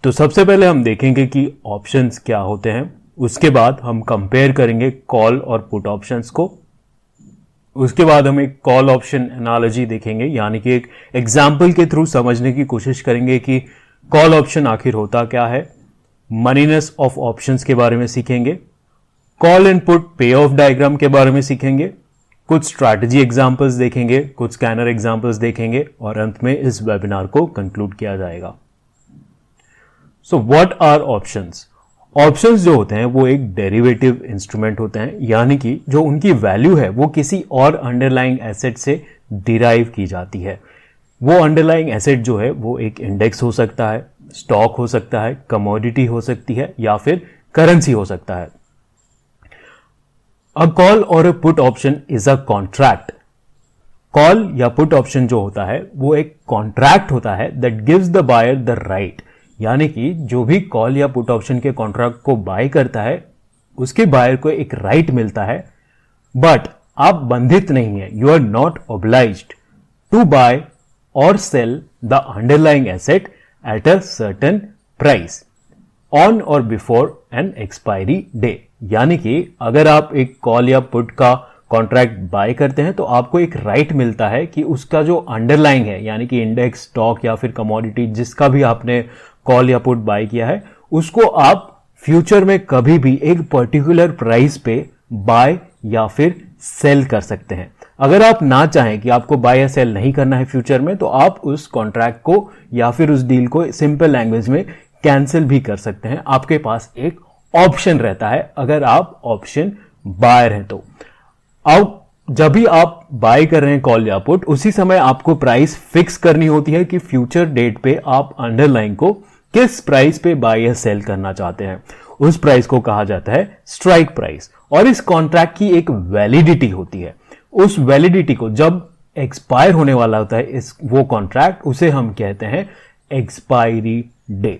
तो सबसे पहले हम देखेंगे कि ऑप्शंस क्या होते हैं, उसके बाद हम कंपेयर करेंगे कॉल और पुट ऑप्शंस को। उसके बाद हम एक कॉल ऑप्शन एनालॉजी देखेंगे, यानी कि एक एग्जाम्पल के थ्रू समझने की कोशिश करेंगे कि कॉल ऑप्शन आखिर होता क्या है। मनीनेस ऑफ ऑप्शंस के बारे में सीखेंगे, कॉल एंड पुट पे ऑफ डायग्राम के बारे में सीखेंगे, कुछ स्ट्रैटेजी एग्जांपल्स देखेंगे, कुछ स्कैनर एग्जांपल्स देखेंगे और अंत में इस वेबिनार को कंक्लूड किया जाएगा। So what are options? Options जो होते हैं वो एक डेरिवेटिव इंस्ट्रूमेंट होते हैं, यानी कि जो उनकी वैल्यू है वो किसी और अंडरलाइंग एसेट से डिराइव की जाती है। वो अंडरलाइंग एसेट जो है वो एक इंडेक्स हो सकता है, स्टॉक हो सकता है, कमोडिटी हो सकती है या फिर करेंसी हो सकता है। अ कॉल और a put option is a contract. Call या पुट ऑप्शन जो होता है वो एक कॉन्ट्रैक्ट होता है that gives the buyer the right, यानी कि जो भी कॉल या पुट ऑप्शन के कॉन्ट्रैक्ट को बाय करता है उसके बायर को एक राइट मिलता है, बट आप बंधित नहीं है, you are not obliged to buy or sell the underlying asset at a certain price on or before an expiry day. यानी कि अगर आप एक कॉल या पुट का कॉन्ट्रैक्ट बाय करते हैं तो आपको एक राइट मिलता है कि उसका जो अंडरलाइंग है, यानी कि इंडेक्स, स्टॉक या फिर कमोडिटी जिसका भी आपने कॉल या पुट बाय किया है, उसको आप फ्यूचर में कभी भी एक पर्टिकुलर प्राइस पे बाय या फिर सेल कर सकते हैं। अगर आप ना चाहें कि आपको बाय या सेल नहीं करना है फ्यूचर में, तो आप उस कॉन्ट्रैक्ट को या फिर उस डील को सिंपल लैंग्वेज में कैंसिल भी कर सकते हैं। आपके पास एक ऑप्शन रहता है अगर आप ऑप्शन बायर हैं तो। अब जब भी आप बाय कर रहे हैं कॉल या पुट, उसी समय आपको प्राइस फिक्स करनी होती है कि फ्यूचर डेट पे आप अंडरलाइन को किस प्राइस पे बाय या सेल करना चाहते हैं। उस प्राइस को कहा जाता है स्ट्राइक प्राइस, और इस कॉन्ट्रैक्ट की एक वैलिडिटी होती है। उस वैलिडिटी को जब एक्सपायर होने वाला होता है वो कॉन्ट्रैक्ट, उसे हम कहते हैं एक्सपायरी डे।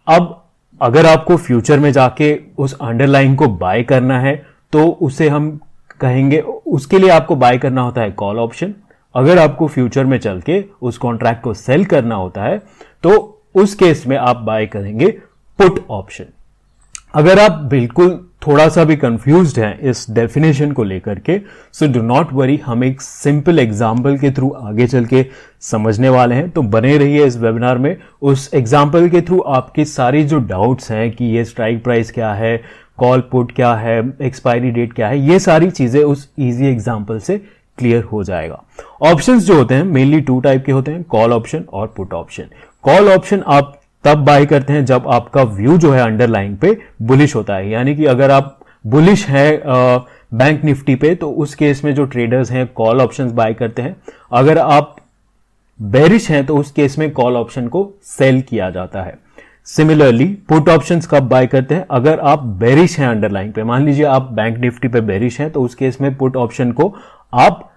अब अगर आपको फ्यूचर में जाके उस अंडरलाइन को बाय करना है तो उसे हम कहेंगे, उसके लिए आपको बाय करना होता है कॉल ऑप्शन। अगर आपको फ्यूचर में चल के उस कॉन्ट्रैक्ट को सेल करना होता है तो उस केस में आप बाय करेंगे पुट ऑप्शन। अगर आप बिल्कुल थोड़ा सा भी कंफ्यूज्ड हैं इस डेफिनेशन को लेकर के, सो डू नॉट वरी, हम एक सिंपल एग्जाम्पल के थ्रू आगे चल के समझने वाले हैं। तो बने रहिए इस वेबिनार में। उस एग्जाम्पल के थ्रू आपकी सारी जो डाउट्स हैं कि ये स्ट्राइक प्राइस क्या है, कॉल पुट क्या है, एक्सपायरी डेट क्या है, ये सारी चीजें उस इजी एग्जाम्पल से क्लियर हो जाएगा। ऑप्शंस जो होते हैं मेनली 2 टाइप के होते हैं, कॉल ऑप्शन और पुट ऑप्शन। कॉल ऑप्शन आप तब बाय करते हैं जब आपका व्यू जो है अंडरलाइन पे बुलिश होता है, यानी कि अगर आप बुलिश है बैंक निफ्टी पे तो उस केस में जो ट्रेडर्स हैं कॉल ऑप्शंस बाय करते हैं। अगर आप बेरिश हैं तो उस केस में कॉल ऑप्शन को सेल किया जाता है। सिमिलरली पुट ऑप्शंस कब बाय करते हैं? अगर आप बेरिश हैं अंडरलाइन पे, मान लीजिए आप बैंक निफ्टी पे बेरिश हैं तो उस केस में पुट ऑप्शन को आप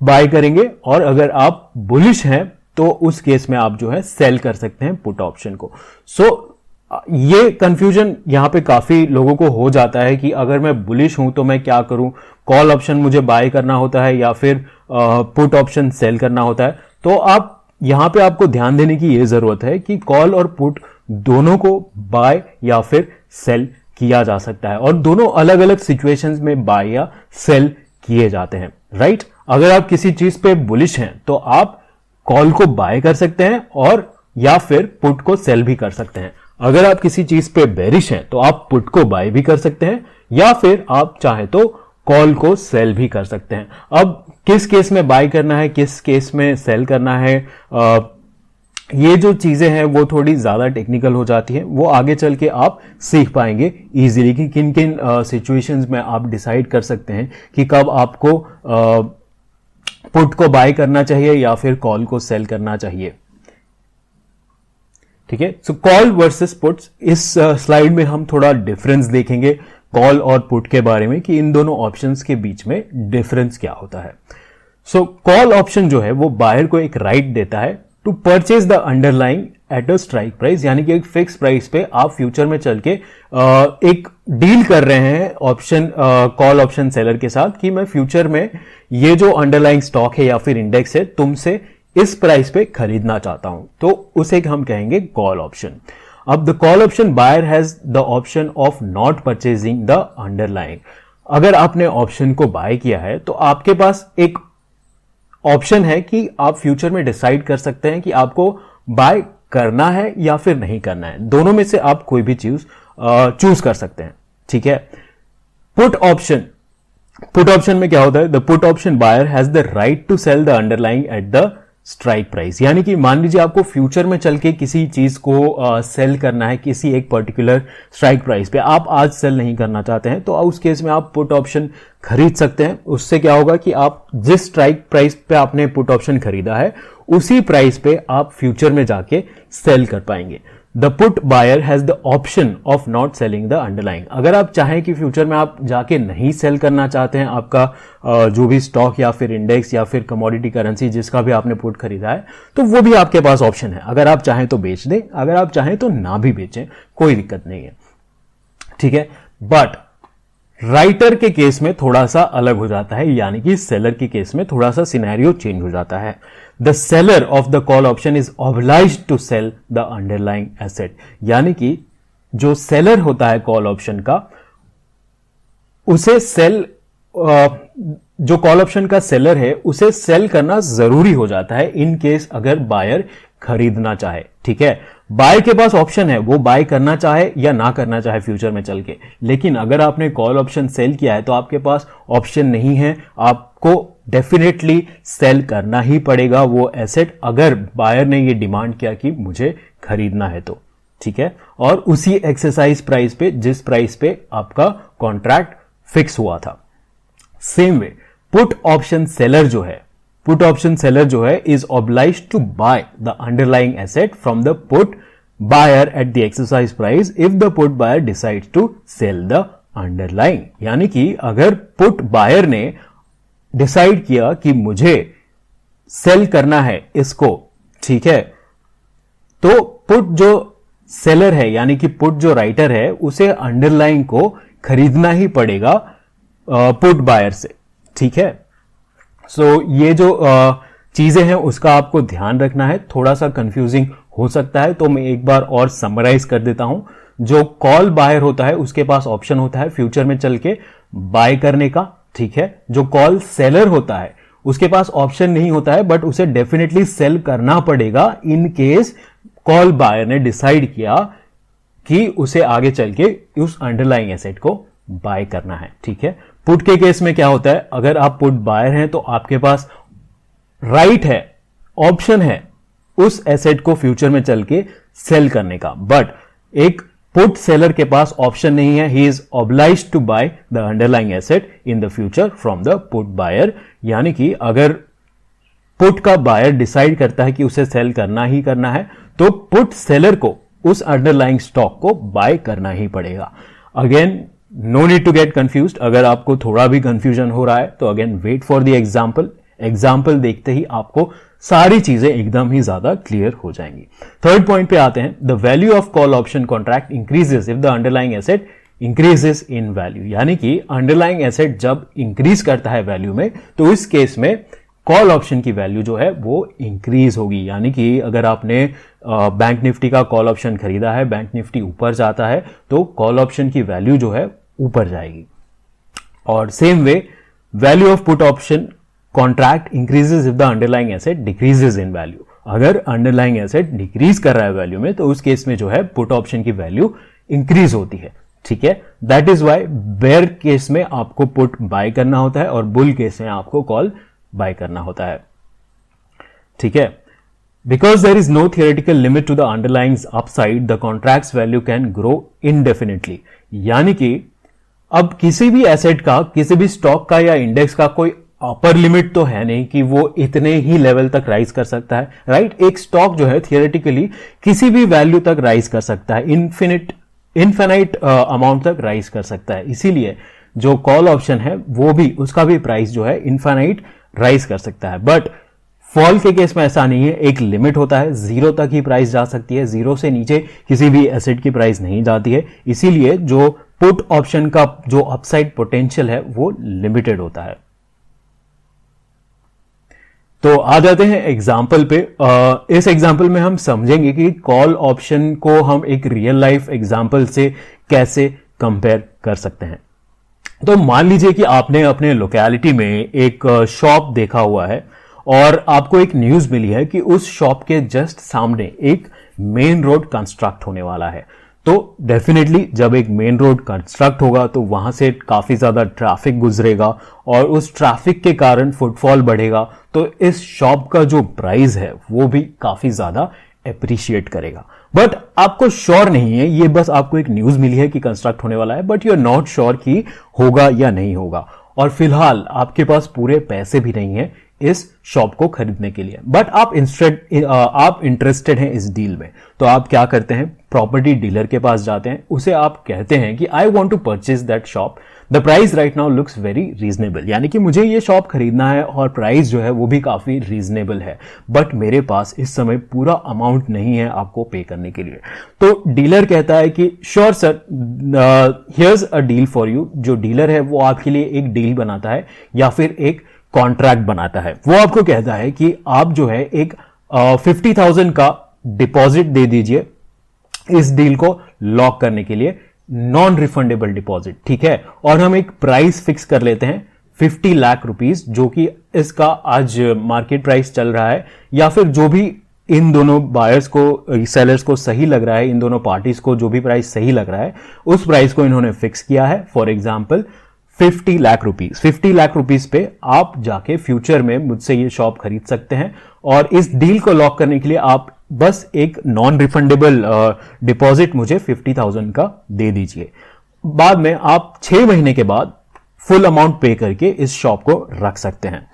बाय करेंगे, और अगर आप बुलिश हैं तो उस केस में आप जो है सेल कर सकते हैं पुट ऑप्शन को। ये कंफ्यूजन यहां पे काफी लोगों को हो जाता है कि अगर मैं बुलिश हूं तो मैं क्या करूं, कॉल ऑप्शन मुझे बाय करना होता है या फिर पुट ऑप्शन सेल करना होता है। तो आप यहां पे आपको ध्यान देने की यह जरूरत है कि कॉल और पुट दोनों को बाय या फिर सेल किया जा सकता है, और दोनों अलग अलग सिचुएशंस में बाय या सेल किए जाते हैं, राइट। अगर आप किसी चीज पे बुलिश हैं तो आप कॉल को बाय कर सकते हैं और या फिर पुट को सेल भी कर सकते हैं। अगर आप किसी चीज पे बेरिश हैं तो आप पुट को बाय भी कर सकते हैं या फिर आप चाहे तो कॉल को सेल भी कर सकते हैं। अब किस केस में बाय करना है, किस केस में सेल करना है, ये जो चीजें हैं वो थोड़ी ज्यादा टेक्निकल हो जाती हैं। वो आगे चल के आप सीख पाएंगे इजीली कि किन किन सिचुएशंस में आप डिसाइड कर सकते हैं कि कब आपको पुट को बाय करना चाहिए या फिर कॉल को सेल करना चाहिए। ठीक है, सो कॉल वर्सेस पुट्स, इस स्लाइड में हम थोड़ा डिफरेंस देखेंगे कॉल और पुट के बारे में कि इन दोनों ऑप्शंस के बीच में डिफरेंस क्या होता है। सो कॉल ऑप्शन जो है वो बायर को एक राइट देता है to purchase the underlying at a strike price, यानी कि एक फिक्स प्राइस पे आप फ्यूचर में चल के एक डील कर रहे हैं ऑप्शन कॉल ऑप्शन सेलर के साथ कि मैं फ्यूचर में ये जो अंडरलाइंग स्टॉक है या फिर इंडेक्स है तुमसे इस प्राइस पे खरीदना चाहता हूं, तो उसे हम कहेंगे कॉल ऑप्शन। अब the call option buyer has the option of not purchasing the underlying. अगर आपने ऑप्शन को बाय किया है तो आपके पास एक ऑप्शन है कि आप फ्यूचर में डिसाइड कर सकते हैं कि आपको बाय करना है या फिर नहीं करना है। दोनों में से आप कोई भी चूज कर सकते हैं, ठीक है। पुट ऑप्शन में क्या होता है? The put option buyer has the right to sell the underlying at the strike price. यानी कि मान लीजिए आपको फ्यूचर में चल के किसी चीज को सेल करना है किसी एक पर्टिकुलर स्ट्राइक प्राइस पे, आप आज सेल नहीं करना चाहते हैं, तो उस केस में आप पुट ऑप्शन खरीद सकते हैं। उससे क्या होगा कि आप जिस स्ट्राइक प्राइस पे आपने पुट ऑप्शन खरीदा है उसी प्राइस पे आप फ्यूचर में जाके सेल कर पाएंगे। The put buyer has the option of not selling the underlying. अगर आप चाहें कि फ्यूचर में आप जाके नहीं सेल करना चाहते हैं आपका जो भी स्टॉक या फिर इंडेक्स या फिर कमोडिटी करेंसी जिसका भी आपने पुट खरीदा है, तो वो भी आपके पास ऑप्शन है। अगर आप चाहें तो बेच दें, अगर आप चाहें तो ना भी बेचें, कोई दिक्कत नहीं है, ठीक है। बट राइटर के केस में थोड़ा सा अलग हो जाता है, यानी कि सेलर के केस में थोड़ा सा सिनेरियो चेंज हो जाता है। The seller of the call option is obliged to sell the underlying asset. यानी कि जो सेलर होता है कॉल ऑप्शन का, उसे जो कॉल ऑप्शन का सेलर है उसे सेल करना जरूरी हो जाता है इन केस अगर बायर खरीदना चाहे, ठीक है। बाय के पास ऑप्शन है, वो बाय करना चाहे या ना करना चाहे फ्यूचर में चल के। लेकिन अगर आपने कॉल ऑप्शन सेल किया है तो आपके पास ऑप्शन नहीं है, आपको डेफिनेटली सेल करना ही पड़ेगा वो एसेट, अगर बायर ने ये डिमांड किया कि मुझे खरीदना है तो, ठीक है। और उसी एक्सरसाइज प्राइस पे जिस प्राइस पे आपका कॉन्ट्रैक्ट फिक्स हुआ था। Same way put option seller जो है is obliged to buy the underlying asset from the put buyer at the exercise price if the put buyer decides to sell the underlying. यानी कि अगर put buyer ने decide किया कि मुझे cell करना है इसको, ठीक है, तो पुट जो सेलर है यानी कि पुट जो राइटर है उसे अंडरलाइंग को खरीदना ही पड़ेगा पुट बायर से, ठीक है। सो ये जो चीजें हैं उसका आपको ध्यान रखना है। थोड़ा सा कंफ्यूजिंग हो सकता है, तो मैं एक बार और समराइज कर देता हूं। जो कॉल बायर होता है उसके पास ऑप्शन होता है फ्यूचर में चल के बाय करने का, ठीक है। जो कॉल सेलर होता है उसके पास ऑप्शन नहीं होता है, बट उसे डेफिनेटली सेल करना पड़ेगा इन केस कॉल बायर ने डिसाइड किया कि उसे आगे चल के उस अंडरलाइंग एसेट को बाय करना है, ठीक है। पुट के केस में क्या होता है, अगर आप पुट बायर हैं तो आपके पास राइट है, ऑप्शन है उस एसेट को फ्यूचर में चल के सेल करने का, बट एक पुट सेलर के पास ऑप्शन नहीं है। He is obliged to buy the underlying asset in the future from the put buyer. यानी कि अगर पुट का बायर डिसाइड करता है कि उसे सेल करना ही करना है तो पुट सेलर को उस अंडरलाइंग स्टॉक को बाय करना ही पड़ेगा। Again no need to get confused. अगर आपको थोड़ा भी कंफ्यूजन हो रहा है तो again wait for the example देखते ही आपको सारी चीजें एकदम ही ज्यादा क्लियर हो जाएंगी। थर्ड पॉइंट पे आते हैं। The value of call option contract increases if the underlying asset increases in value. यानी कि अंडरलाइंग एसेट जब इंक्रीज करता है वैल्यू में तो इस केस में कॉल ऑप्शन की वैल्यू जो है वो इंक्रीज होगी। यानी कि अगर आपने बैंक निफ्टी का कॉल ऑप्शन खरीदा है, बैंक निफ्टी ऊपर जाता है तो कॉल ऑप्शन की वैल्यू जो है ऊपर जाएगी। और same way value of put option contract increases if the underlying asset decreases in value. अगर अंडरलाइंग एसेट डिक्रीज कर रहा है वैल्यू में तो उस केस में जो है पुट ऑप्शन की वैल्यू इंक्रीज होती है, ठीक है। That is why bear case में आपको पुट बाय करना होता है और बुल केस में आपको कॉल बाय करना होता है, ठीक है। Because there is no theoretical limit to the underlying upside, the contract's value can grow indefinitely. यानी कि अब किसी भी एसेट का, किसी भी स्टॉक का या इंडेक्स का कोई अपर लिमिट तो है नहीं कि वो इतने ही लेवल तक राइज कर सकता है, राइट। एक स्टॉक जो है थियोरेटिकली किसी भी वैल्यू तक राइज कर सकता है, इनफिनाइट अमाउंट तक राइज कर सकता है। इसीलिए जो कॉल ऑप्शन है वो भी, उसका भी प्राइस जो है इनफिनाइट राइज कर सकता है। बट फॉल के केस में ऐसा नहीं है, एक लिमिट होता है, जीरो तक ही प्राइस जा सकती है, जीरो से नीचे किसी भी एसेट की प्राइस नहीं जाती है। इसीलिए जो पुट ऑप्शन का जो अपसाइड पोटेंशियल है वो लिमिटेड होता है। तो आ जाते हैं एग्जाम्पल पे। इस एग्जाम्पल में हम समझेंगे कि कॉल ऑप्शन को हम एक रियल लाइफ एग्जाम्पल से कैसे कंपेयर कर सकते हैं। तो मान लीजिए कि आपने अपने लोकेलिटी में एक शॉप देखा हुआ है और आपको एक न्यूज मिली है कि उस शॉप के जस्ट सामने एक मेन रोड कंस्ट्रक्ट होने वाला है। तो डेफिनेटली जब एक मेन रोड कंस्ट्रक्ट होगा तो वहां से काफी ज्यादा ट्रैफिक गुजरेगा और उस ट्रैफिक के कारण फुटफॉल बढ़ेगा, तो इस शॉप का जो प्राइस है वो भी काफी ज्यादा एप्रिशिएट करेगा। बट आपको श्योर नहीं है, ये बस आपको एक न्यूज मिली है कि कंस्ट्रक्ट होने वाला है, but you are not sure कि होगा या नहीं होगा, और फिलहाल आपके पास पूरे पैसे भी नहीं है इस शॉप को खरीदने के लिए। बट आप इंटरेस्टेड हैं इस डील में, तो आप क्या करते हैं, प्रॉपर्टी डीलर के पास जाते हैं, उसे आप कहते हैं कि I want to purchase that shop, the price right now looks very reasonable, यानी कि मुझे ये शॉप खरीदना है और प्राइस जो है वो भी काफी रीजनेबल है, बट मेरे पास इस समय पूरा अमाउंट नहीं है आपको पे करने के लिए। तो डीलर कहता है कि sure sir, here's a deal for you. जो डीलर है वो आपके लिए एक डील बनाता है या फिर एक कॉन्ट्रैक्ट बनाता है। वो आपको कहता है कि आप जो है एक 50,000 का डिपॉजिट दे दीजिए इस डील को लॉक करने के लिए, नॉन रिफंडेबल डिपॉजिट, ठीक है। और हम एक प्राइस फिक्स कर लेते हैं 50 लाख रुपीस, जो कि इसका आज मार्केट प्राइस चल रहा है, या फिर जो भी इन दोनों बायर्स को, सेलर्स को सही लग रहा है, इन दोनों पार्टीज को जो भी प्राइस सही लग रहा है उस प्राइस को इन्होंने फिक्स किया है। For example 50 lakh rupees. 50 lakh rupees पे आप जाके फ्यूचर में मुझसे ये शॉप खरीद सकते हैं, और इस डील को लॉक करने के लिए आप बस एक नॉन रिफंडेबल डिपॉजिट मुझे 50,000 का दे दीजिए। बाद में आप 6 महीने के बाद फुल अमाउंट पे करके इस शॉप को रख सकते हैं,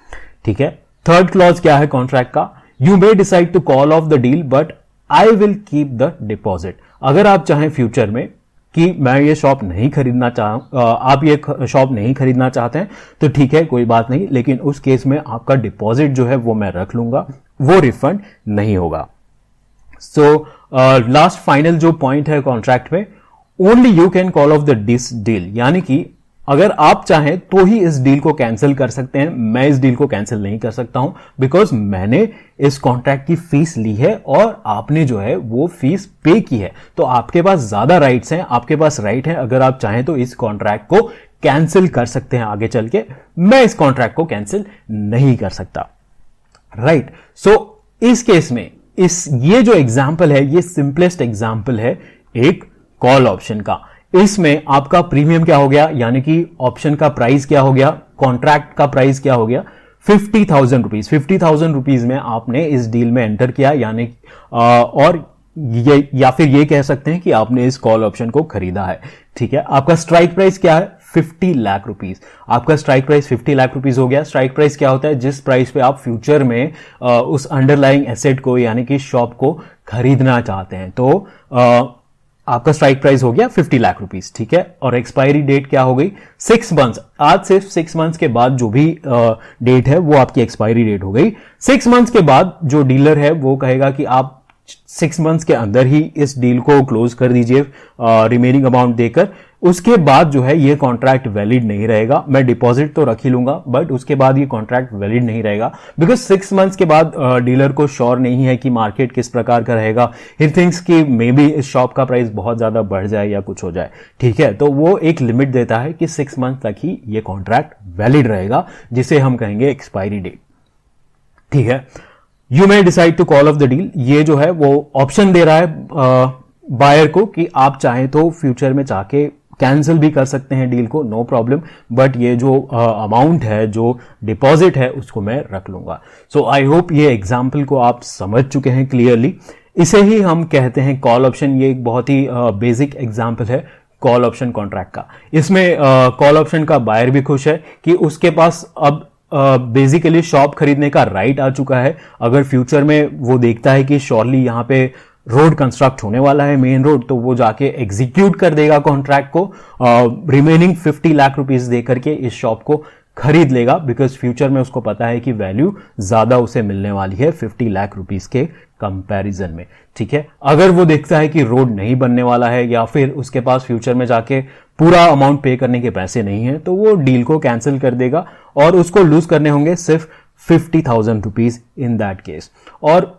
ठीक है। थर्ड क्लॉज क्या है कॉन्ट्रैक्ट का, you may decide to call off the deal but I will keep the deposit. अगर आप चाहें फ्यूचर में कि मैं ये शॉप नहीं खरीदना आप ये शॉप नहीं खरीदना चाहते हैं तो ठीक है, कोई बात नहीं, लेकिन उस केस में आपका डिपॉजिट जो है वो मैं रख लूंगा, वो रिफंड नहीं होगा। सो लास्ट फाइनल जो पॉइंट है कॉन्ट्रैक्ट में, only you can call off the this deal, यानी कि अगर आप चाहें तो ही इस डील को कैंसिल कर सकते हैं। मैं इस डील को कैंसिल नहीं कर सकता हूं, बिकॉज मैंने इस कॉन्ट्रैक्ट की फीस ली है और आपने जो है वो फीस पे की है। तो आपके पास ज्यादा राइट्स हैं, आपके पास राइट है, अगर आप चाहें तो इस कॉन्ट्रैक्ट को कैंसिल कर सकते हैं आगे चल के। मैं इस कॉन्ट्रैक्ट को कैंसिल नहीं कर सकता, राइट। सो इस केस में ये जो एग्जाम्पल है, ये सिंपलेस्ट एग्जाम्पल है एक कॉल ऑप्शन का। इसमें आपका प्रीमियम क्या हो गया, यानी कि ऑप्शन का प्राइस क्या हो गया, कॉन्ट्रैक्ट का प्राइस क्या हो गया, 50,000 रुपीज। 50,000 रुपीज में आपने इस डील में एंटर किया, यानी और ये, या फिर ये कह सकते हैं कि आपने इस कॉल ऑप्शन को खरीदा है, ठीक है। आपका स्ट्राइक प्राइस क्या है, 50 लाख रुपीज। आपका स्ट्राइक प्राइस 50 लाख रुपीज हो गया। स्ट्राइक प्राइस क्या होता है, जिस प्राइस पे आप फ्यूचर में उस अंडरलाइंग एसेट को यानी कि शॉप को खरीदना चाहते हैं। तो आपका स्ट्राइक प्राइस हो गया 50 लाख रुपीस, ठीक है। और एक्सपायरी डेट क्या हो गई, 6 मंथ्स। आज से 6 मंथ्स के बाद जो भी डेट है वो आपकी एक्सपायरी डेट हो गई। 6 मंथ्स के बाद जो डीलर है वो कहेगा कि आप 6 मंथ्स के अंदर ही इस डील को क्लोज कर दीजिए रिमेनिंग अमाउंट देकर। उसके बाद जो है ये कॉन्ट्रैक्ट वैलिड नहीं रहेगा। मैं डिपॉजिट तो रख ही लूंगा, बट उसके बाद ये कॉन्ट्रैक्ट वैलिड नहीं रहेगा, बिकॉज 6 मंथ्स के बाद डीलर को श्योर नहीं है कि मार्केट किस प्रकार का रहेगा। ही थिंक्स कि मे बी इस शॉप का प्राइस बहुत ज्यादा बढ़ जाए या कुछ हो जाए, ठीक है। तो वो एक लिमिट देता है कि 6 मंथ तक ही ये कॉन्ट्रैक्ट वैलिड रहेगा, जिसे हम कहेंगे एक्सपायरी डेट, ठीक है। You may decide to call off the deal, ये जो है वो ऑप्शन दे रहा है बायर को कि आप चाहें तो फ्यूचर में चाहे कैंसिल भी कर सकते हैं डील को, नो प्रॉब्लम, बट ये जो अमाउंट है, जो डिपॉजिट है, उसको मैं रख लूंगा। सो आई होप ये एग्जाम्पल को आप समझ चुके हैं क्लियरली। इसे ही हम कहते हैं कॉल ऑप्शन। ये एक बहुत ही बेसिक एग्जाम्पल है कॉल ऑप्शन कॉन्ट्रैक्ट का। इसमें कॉल ऑप्शन का बायर भी खुश है कि उसके पास अब बेसिकली शॉप खरीदने का राइट आ चुका है। अगर फ्यूचर में वो देखता है कि श्योरली यहां पे रोड कंस्ट्रक्ट होने वाला है, मेन रोड, तो वो जाके एग्जीक्यूट कर देगा कॉन्ट्रैक्ट को, रिमेनिंग 50 लाख रुपीस दे करके इस शॉप को खरीद लेगा, बिकॉज फ्यूचर में उसको पता है कि वैल्यू ज्यादा उसे मिलने वाली है 50 लाख रुपीस के कंपैरिजन में, ठीक है। अगर वो देखता है कि रोड नहीं बनने वाला है या फिर उसके पास फ्यूचर में जाके पूरा अमाउंट पे करने के पैसे नहीं है, तो वो डील को कैंसिल कर देगा और उसको लूज करने होंगे सिर्फ 50,000 रुपीज इन दैट केस। और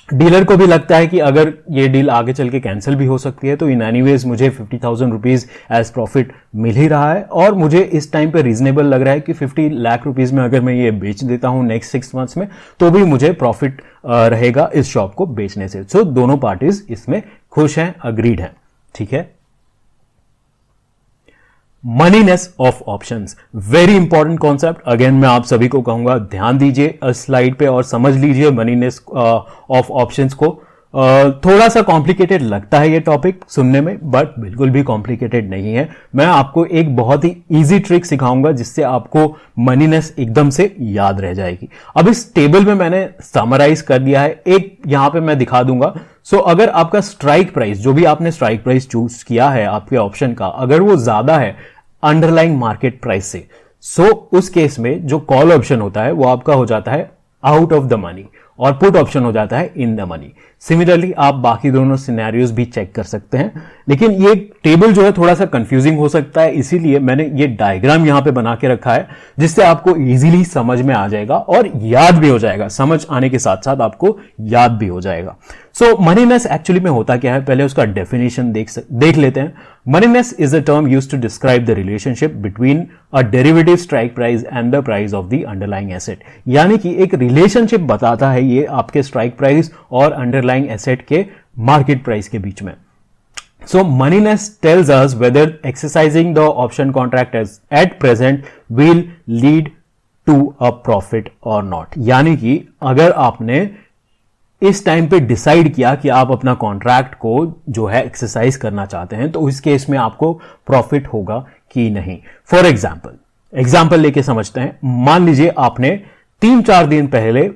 डीलर को भी लगता है कि अगर ये डील आगे चल के कैंसिल भी हो सकती है, तो इन एनीवेज मुझे 50,000 रुपीज एज प्रॉफिट मिल ही रहा है, और मुझे इस टाइम पे रीजनेबल लग रहा है कि 50 लाख रुपीज में अगर मैं ये बेच देता हूं नेक्स्ट 6 मंथ्स में, तो भी मुझे प्रॉफिट रहेगा इस शॉप को बेचने से। सो दोनों पार्टीज इसमें खुश हैं, अग्रीड हैं। ठीक है। Moneyness of options, very important concept. Again मैं आप सभी को कहूंगा ध्यान दीजिए स्लाइड पे और समझ लीजिए मनीनेस ऑफ ऑप्शंस को। थोड़ा सा कॉम्प्लिकेटेड लगता है ये टॉपिक सुनने में, बट बिल्कुल भी कॉम्प्लिकेटेड नहीं है। मैं आपको एक बहुत ही इजी ट्रिक सिखाऊंगा जिससे आपको मनीनेस एकदम से याद रह जाएगी। अब इस टेबल में मैंने समराइज कर दिया है, एक यहां पे मैं दिखा दूंगा। सो अगर आपका स्ट्राइक प्राइस, जो भी आपने स्ट्राइक प्राइस चूज किया है आपके ऑप्शन का, अगर वो ज्यादा है अंडरलाइंग मार्केट प्राइस से, सो उस केस में जो कॉल ऑप्शन होता है वो आपका हो जाता है आउट ऑफ द मनी, और पुट ऑप्शन हो जाता है इन द मनी। सिमिलरली आप बाकी दोनों सिनेरियोज भी चेक कर सकते हैं, लेकिन ये टेबल जो है थोड़ा सा कंफ्यूजिंग हो सकता है, इसीलिए मैंने ये डायग्राम यहां पे बना के रखा है जिससे आपको इजीली समझ में आ जाएगा और याद भी हो जाएगा। समझ आने के साथ साथ आपको याद भी हो जाएगा। सो मनीनेस एक्चुअली में होता क्या है, पहले उसका डेफिनेशन देख लेते हैं। Moneyness is a term used to describe the relationship between a derivative strike price and the price of the underlying asset, यानी कि एक रिलेशनशिप बताता है ये आपके स्ट्राइक प्राइस और अंडरलाइंग एसेट के मार्केट प्राइस के बीच में। So moneyness tells us whether exercising the option contract as at present will lead to a profit or not। यानी कि अगर आपने इस टाइम पे डिसाइड किया कि आप अपना कॉन्ट्रैक्ट को जो है एक्सरसाइज करना चाहते हैं, तो इस केस में आपको प्रॉफिट होगा कि नहीं। फॉर एग्जाम्पल लेके समझते हैं। मान लीजिए आपने 3-4 दिन पहले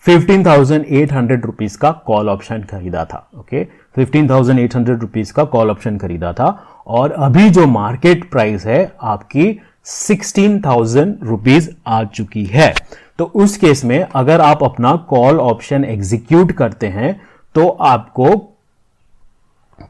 15,800 रुपीज का कॉल ऑप्शन खरीदा था। ओके, 15,800 रुपीज का कॉल ऑप्शन खरीदा था, और अभी जो मार्केट प्राइस है आपकी 16,000 रुपीज आ चुकी है। तो उस केस में अगर आप अपना कॉल ऑप्शन एग्जीक्यूट करते हैं, तो आपको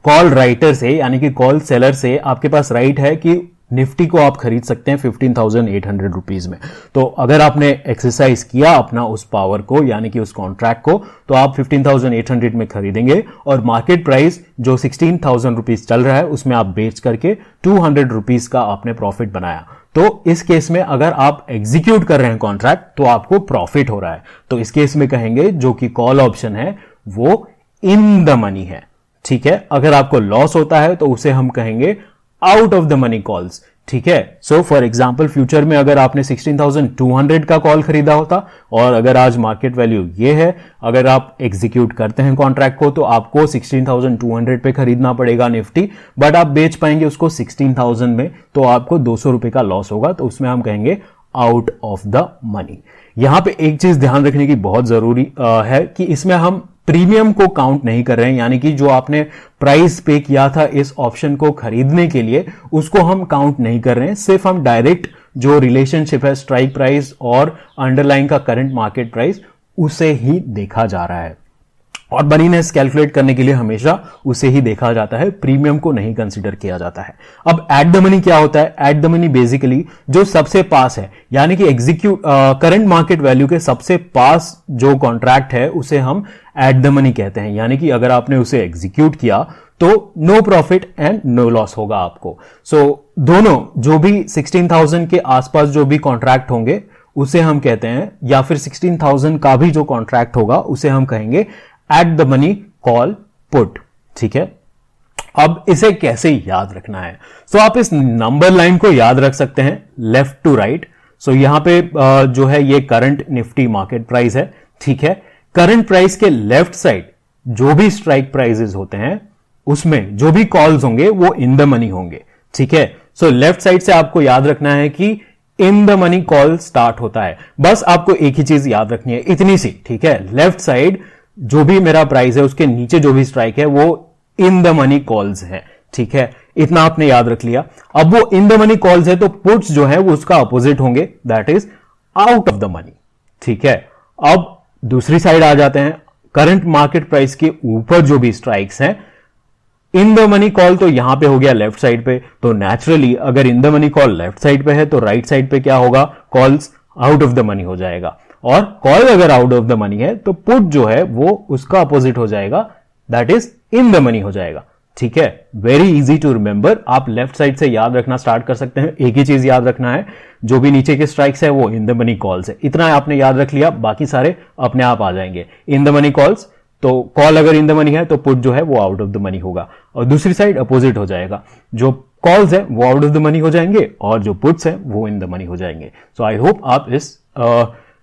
कॉल राइटर से, यानी कि कॉल सेलर से आपके पास राइट है कि निफ्टी को आप खरीद सकते हैं 15,800 रुपीज में। तो अगर आपने एक्सरसाइज किया अपना उस पावर को, यानी कि उस कॉन्ट्रैक्ट को, तो आप 15,800 में खरीदेंगे, और मार्केट प्राइस जो 16,000 रुपीज चल रहा है उसमें आप बेच करके 200 रुपीज का आपने प्रॉफिट बनाया। तो इस केस में अगर आप एग्जीक्यूट कर रहे हैं कॉन्ट्रैक्ट, तो आपको प्रॉफिट हो रहा है। तो इस केस में कहेंगे जो कि कॉल ऑप्शन है वो इन द मनी है। ठीक है। अगर आपको लॉस होता है तो उसे हम कहेंगे out of the money calls. ठीक है। सो फॉर एग्जांपल फ्यूचर में अगर आपने 16,200 का कॉल खरीदा होता, और अगर आज मार्केट वैल्यू ये है, अगर आप एग्जीक्यूट करते हैं कॉन्ट्रैक्ट को, तो आपको 16,200 पे खरीदना पड़ेगा निफ्टी, बट आप बेच पाएंगे उसको 16,000 में, तो आपको 200 रुपए का लॉस होगा। तो उसमें हम कहेंगे आउट ऑफ द मनी। यहां पे एक चीज ध्यान रखने की बहुत जरूरी है कि इसमें हम प्रीमियम को काउंट नहीं कर रहे हैं, यानी कि जो आपने प्राइस पे किया था इस ऑप्शन को खरीदने के लिए, उसको हम काउंट नहीं कर रहे हैं। सिर्फ हम डायरेक्ट जो रिलेशनशिप है स्ट्राइक प्राइस और अंडरलाइन का करंट मार्केट प्राइस, उसे ही देखा जा रहा है। और मनीनेस कैलकुलेट करने के लिए हमेशा उसे ही देखा जाता है, प्रीमियम को नहीं कंसीडर किया जाता है। अब एट द मनी क्या होता है? एट द मनी बेसिकली जो सबसे पास है, यानी कि एग्जीक्यूट करंट मार्केट वैल्यू के सबसे पास जो कॉन्ट्रैक्ट है उसे हम एट द मनी कहते हैं। यानी कि अगर आपने उसे एग्जीक्यूट किया तो no profit and no loss होगा आपको। सो दोनों जो भी 16,000 के आसपास जो भी कॉन्ट्रैक्ट होंगे उसे हम कहते हैं, या फिर 16,000 का भी जो कॉन्ट्रैक्ट होगा उसे हम कहेंगे at the money call put. ठीक है। अब इसे कैसे याद रखना है? सो आप इस नंबर लाइन को याद रख सकते हैं लेफ्ट टू राइट। सो यहां पे जो है ये करंट निफ्टी मार्केट प्राइस है। ठीक है। करंट प्राइस के लेफ्ट साइड जो भी स्ट्राइक प्राइसेस होते हैं उसमें जो भी कॉल्स होंगे वो इन द मनी होंगे। ठीक है। सो लेफ्ट साइड से आपको याद रखना है कि in the money call start होता है। बस आपको एक ही चीज याद रखनी है, इतनी सी। ठीक है। लेफ्ट साइड जो भी मेरा प्राइस है उसके नीचे जो भी स्ट्राइक है वो इन द मनी कॉल्स है। ठीक है। इतना आपने याद रख लिया। अब वो इन द मनी कॉल्स है तो पुट्स जो है वो उसका अपोजिट होंगे, that is out of the money. ठीक है। अब दूसरी साइड आ जाते हैं। करंट मार्केट प्राइस के ऊपर जो भी स्ट्राइक्स हैं, इन द मनी कॉल तो यहां पे हो गया लेफ्ट साइड पे, तो नेचुरली अगर in the money call left side पे है तो राइट साइड पे क्या होगा? Calls out of the money हो जाएगा। और कॉल अगर आउट ऑफ द मनी है तो पुट जो है वो उसका अपोजिट हो जाएगा, that is in the money हो जाएगा। ठीक है, वेरी इजी टू रिमेंबर। आप लेफ्ट साइड से याद रखना स्टार्ट कर सकते हैं। एक ही चीज याद रखना है, जो भी नीचे के स्ट्राइक्स है वो इन द मनी कॉल्स है। इतना आपने याद रख लिया, बाकी सारे अपने आप आ जाएंगे। इन द मनी कॉल्स, तो कॉल अगर इन द मनी है तो पुट जो है वो आउट ऑफ द मनी होगा, और दूसरी साइड अपोजिट हो जाएगा। जो कॉल्स है वो आउट ऑफ द मनी हो जाएंगे और जो पुट्स है वो इन द मनी हो जाएंगे। सो आई होप आप इस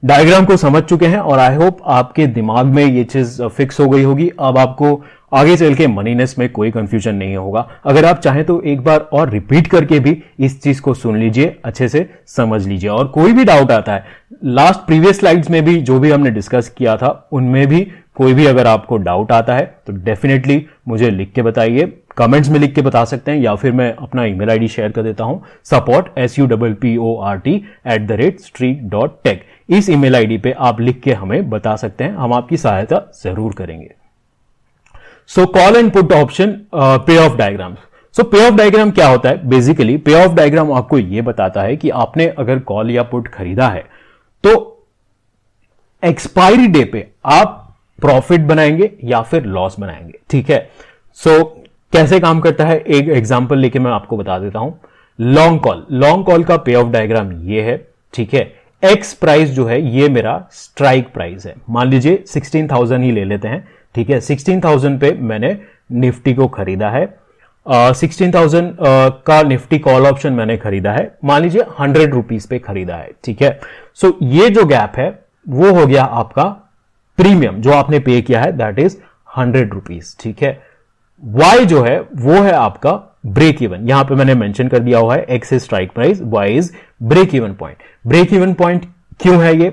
डायग्राम को समझ चुके हैं और आई होप आपके दिमाग में ये चीज फिक्स हो गई होगी। अब आपको आगे चल के मनीनेस में कोई कंफ्यूजन नहीं होगा। अगर आप चाहें तो एक बार और रिपीट करके भी इस चीज को सुन लीजिए, अच्छे से समझ लीजिए। और कोई भी डाउट आता है, लास्ट प्रीवियस स्लाइड्स में भी जो भी हमने डिस्कस किया था उनमें भी कोई भी अगर आपको डाउट आता है तो डेफिनेटली मुझे लिख के बताइए, कमेंट्स में लिख के बता सकते हैं, या फिर मैं अपना ईमेल आईडी शेयर कर देता हूं, support@street.tech। इस ईमेल आईडी पे आप लिख के हमें बता सकते हैं, हम आपकी सहायता जरूर करेंगे। सो कॉल एंड पुट ऑप्शन पे ऑफ डायग्राम। सो पे ऑफ डायग्राम क्या होता है? बेसिकली पे ऑफ डायग्राम आपको यह बताता है कि आपने अगर कॉल या पुट खरीदा है तो एक्सपायरी डे पे आप प्रॉफिट बनाएंगे या फिर लॉस बनाएंगे। ठीक है, सो कैसे काम करता है एक एग्जांपल लेके मैं आपको बता देता हूं। लॉन्ग कॉल का पे ऑफ डायग्राम ये है। ठीक है, एक्स प्राइस जो है ये मेरा स्ट्राइक प्राइस है, मान लीजिए 16,000 ही ले लेते हैं। ठीक है, 16,000 पे मैंने निफ्टी को खरीदा है। 16,000 का निफ्टी कॉल ऑप्शन मैंने खरीदा है, मान लीजिए 100 रुपीज पे खरीदा है। ठीक है, सो ये जो गैप है वो हो गया आपका प्रीमियम जो आपने पे किया है, दैट इज 100 रुपीज। ठीक है, वाई जो है वो है आपका ब्रेक इवन, यहां पे मैंने मेंशन कर दिया हुआ है, X is strike price, Y is break even point. Break even point क्यों है ये?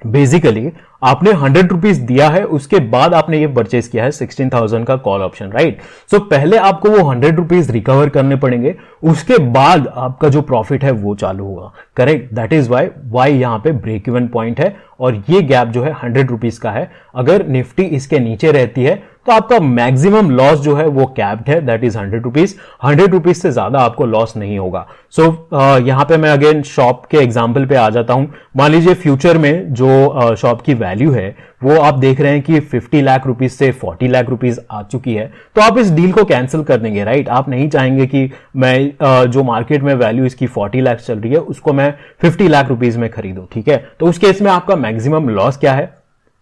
बेसिकली आपने 100 रुपीज दिया है, उसके बाद आपने ये परचेज किया है 16,000 का कॉल ऑप्शन, राइट? सो पहले आपको वो 100 रुपीज रिकवर करने पड़ेंगे, उसके बाद आपका जो प्रॉफिट है वो चालू होगा, करेक्ट? दैट इज वाई यहां पे ब्रेक इवन पॉइंट है, और ये गैप जो है 100 रुपीज का है। अगर निफ्टी इसके नीचे रहती है तो आपका मैक्सिमम लॉस जो है वो कैप्ड है, दैट इज 100 रुपीज। 100 रुपीज से ज्यादा आपको लॉस नहीं होगा। सो यहां पे मैं अगेन शॉप के एग्जांपल पे आ जाता हूं। मान लीजिए फ्यूचर में जो शॉप की वैल्यू है वो आप देख रहे हैं कि 50 लाख रुपीज से 40 लाख रुपीज आ चुकी है, तो आप इस डील को कैंसिल कर देंगे, राइट? आप नहीं चाहेंगे कि मैं जो मार्केट में वैल्यू इसकी 40 लाख चल रही है उसको मैं 50 लाख रुपीज में खरीदूं। ठीक है, तो उस केस में आपका मैक्सिमम लॉस क्या है?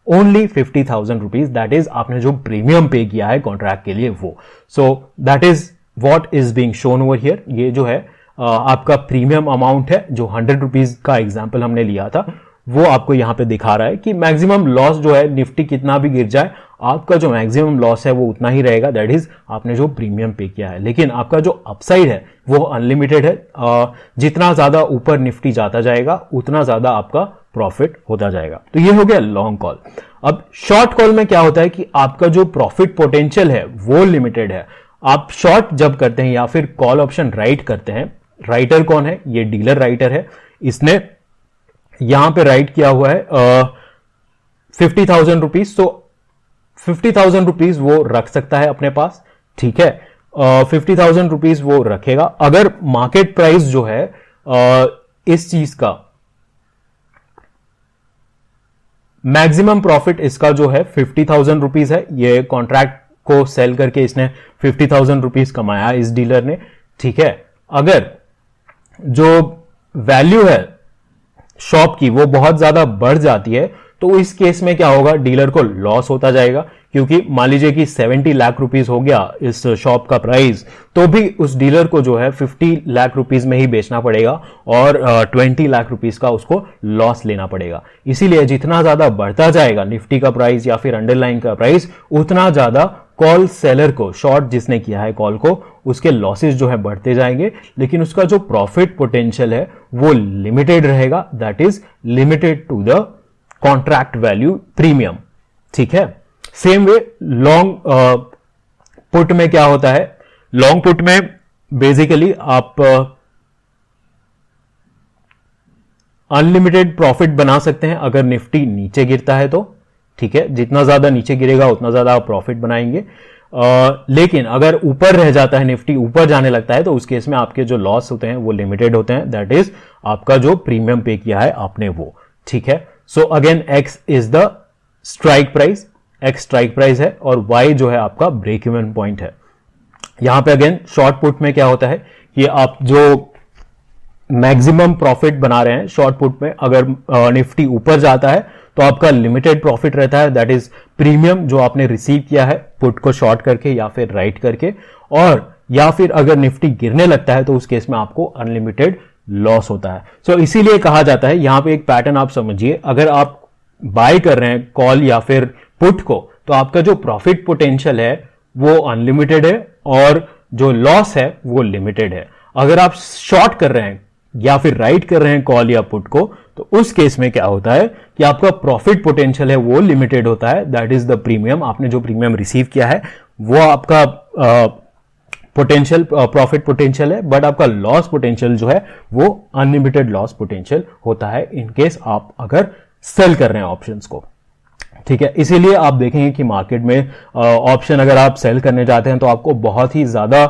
ओनली 50,000 रुपीज, दैट इज आपने जो प्रीमियम पे किया है कॉन्ट्रैक्ट के लिए वो। So that is what is being shown over here. ये जो है आपका प्रीमियम अमाउंट है, जो 100 रुपीज का एग्जांपल हमने लिया था वो आपको यहां पे दिखा रहा है कि मैक्सिमम लॉस जो है, निफ्टी कितना भी गिर जाए आपका जो मैक्सिमम लॉस है वो उतना ही रहेगा, दैट इज आपने जो प्रीमियम पे किया है। लेकिन आपका जो अपसाइड है वो अनलिमिटेड है, जितना ज्यादा ऊपर निफ्टी जाता जाएगा उतना ज्यादा आपका प्रॉफिट होता जाएगा। तो ये हो गया लॉन्ग कॉल। अब शॉर्ट कॉल में क्या होता है कि आपका जो प्रॉफिट पोटेंशियल है वो लिमिटेड है। आप शॉर्ट जब करते हैं या फिर कॉल ऑप्शन राइट करते हैं, राइटर कौन है? ये डीलर राइटर है, इसने यहां पे राइट किया हुआ है 50,000 रुपीज। तो 50,000 रुपीज वो रख सकता है अपने पास। ठीक है, 50,000 रुपीज वो रखेगा। अगर मार्केट प्राइस जो है इस चीज का मैक्सिमम प्रॉफिट इसका जो है 50,000 रुपीज है, ये कॉन्ट्रैक्ट को सेल करके इसने 50,000 रुपीज कमाया इस डीलर ने। ठीक है, अगर जो वैल्यू है शॉप की वो बहुत ज्यादा बढ़ जाती है तो इस केस में क्या होगा? डीलर को लॉस होता जाएगा, क्योंकि मान लीजिए कि 70 लाख रुपीज हो गया इस शॉप का प्राइस, तो भी उस डीलर को जो है 50 लाख रुपीज में ही बेचना पड़ेगा और 20 लाख रुपीज का उसको लॉस लेना पड़ेगा। इसीलिए जितना ज्यादा बढ़ता जाएगा निफ्टी का प्राइस या फिर अंडरलाइन का प्राइस, उतना ज्यादा कॉल सेलर को, शॉर्ट जिसने किया है कॉल को, उसके लॉसेस जो है बढ़ते जाएंगे, लेकिन उसका जो प्रॉफिट पोटेंशियल है वो लिमिटेड रहेगा, that is limited to the contract value premium. ठीक है, सेम वे लॉन्ग पुट में क्या होता है? लॉन्ग पुट में बेसिकली आप अनलिमिटेड प्रॉफिट बना सकते हैं अगर निफ्टी नीचे गिरता है तो। ठीक है, जितना ज्यादा नीचे गिरेगा उतना ज्यादा आप प्रॉफिट बनाएंगे। लेकिन अगर ऊपर रह जाता है, निफ्टी ऊपर जाने लगता है, तो उस केस में आपके जो लॉस होते हैं वो लिमिटेड होते हैं, दैट इज आपका जो प्रीमियम पे किया है आपने वो। ठीक है, so again x is the strike price, x strike price है और वाई जो है आपका ब्रेक इवन पॉइंट है। यहां पे अगेन शॉर्ट पुट में क्या होता है कि आप जो मैक्सिमम प्रॉफिट बना रहे हैं शॉर्ट पुट में, अगर निफ्टी ऊपर जाता है तो आपका लिमिटेड प्रॉफिट रहता है, दैट इज प्रीमियम जो आपने रिसीव किया है पुट को शॉर्ट करके या फिर राइट करके, और या फिर अगर निफ्टी गिरने लगता है तो उस केस में आपको अनलिमिटेड लॉस होता है। सो इसीलिए कहा जाता है, यहां पे एक पैटर्न आप समझिए, अगर आप बाय कर रहे हैं कॉल या फिर पुट को तो आपका जो प्रॉफिट पोटेंशियल है वो अनलिमिटेड है और जो लॉस है वो लिमिटेड है। अगर आप शॉर्ट कर रहे हैं या फिर राइट कर रहे हैं कॉल या पुट को तो उस केस में क्या होता है कि आपका प्रॉफिट पोटेंशियल है वो लिमिटेड होता है, दैट इज द प्रीमियम, आपने जो प्रीमियम रिसीव किया है वो आपका पोटेंशियल प्रॉफिट पोटेंशियल है, बट आपका लॉस पोटेंशियल जो है वो अनलिमिटेड लॉस पोटेंशियल होता है इन केस आप अगर सेल कर रहे हैं ऑप्शंस को। ठीक है, इसीलिए आप देखेंगे कि मार्केट में ऑप्शन अगर आप सेल करने जाते हैं तो आपको बहुत ही ज्यादा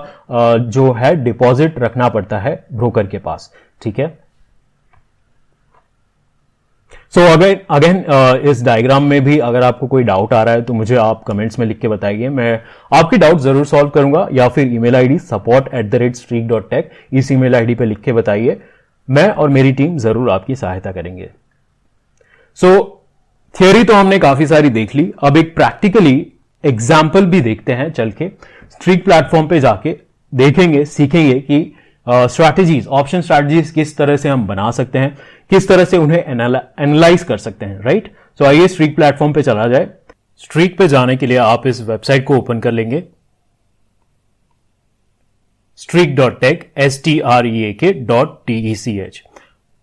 जो है डिपॉजिट रखना पड़ता है ब्रोकर के पास। ठीक है, सो अगेन इस डायग्राम में भी अगर आपको कोई डाउट आ रहा है तो मुझे आप कमेंट्स में लिख के बताइए, मैं आपकी डाउट जरूर सॉल्व करूंगा, या फिर ईमेल आईडी support@streak.tech इस ईमेल आईडी पे लिख के बताइए, मैं और मेरी टीम जरूर आपकी सहायता करेंगे। सो थियोरी तो हमने काफी सारी देख ली, अब एक प्रैक्टिकली एग्जाम्पल भी देखते हैं चल के, स्ट्रीक प्लेटफॉर्म पे जाके देखेंगे, सीखेंगे कि स्ट्रैटेजीज, ऑप्शन स्ट्रैटेजीज किस तरह से हम बना सकते हैं, किस तरह से उन्हें एनालाइज कर सकते हैं। राइट, सो आइए स्ट्रीक प्लेटफॉर्म पे चला जाए। स्ट्रीक पे जाने के लिए आप इस वेबसाइट को ओपन कर लेंगे, streak.tech streak.tech।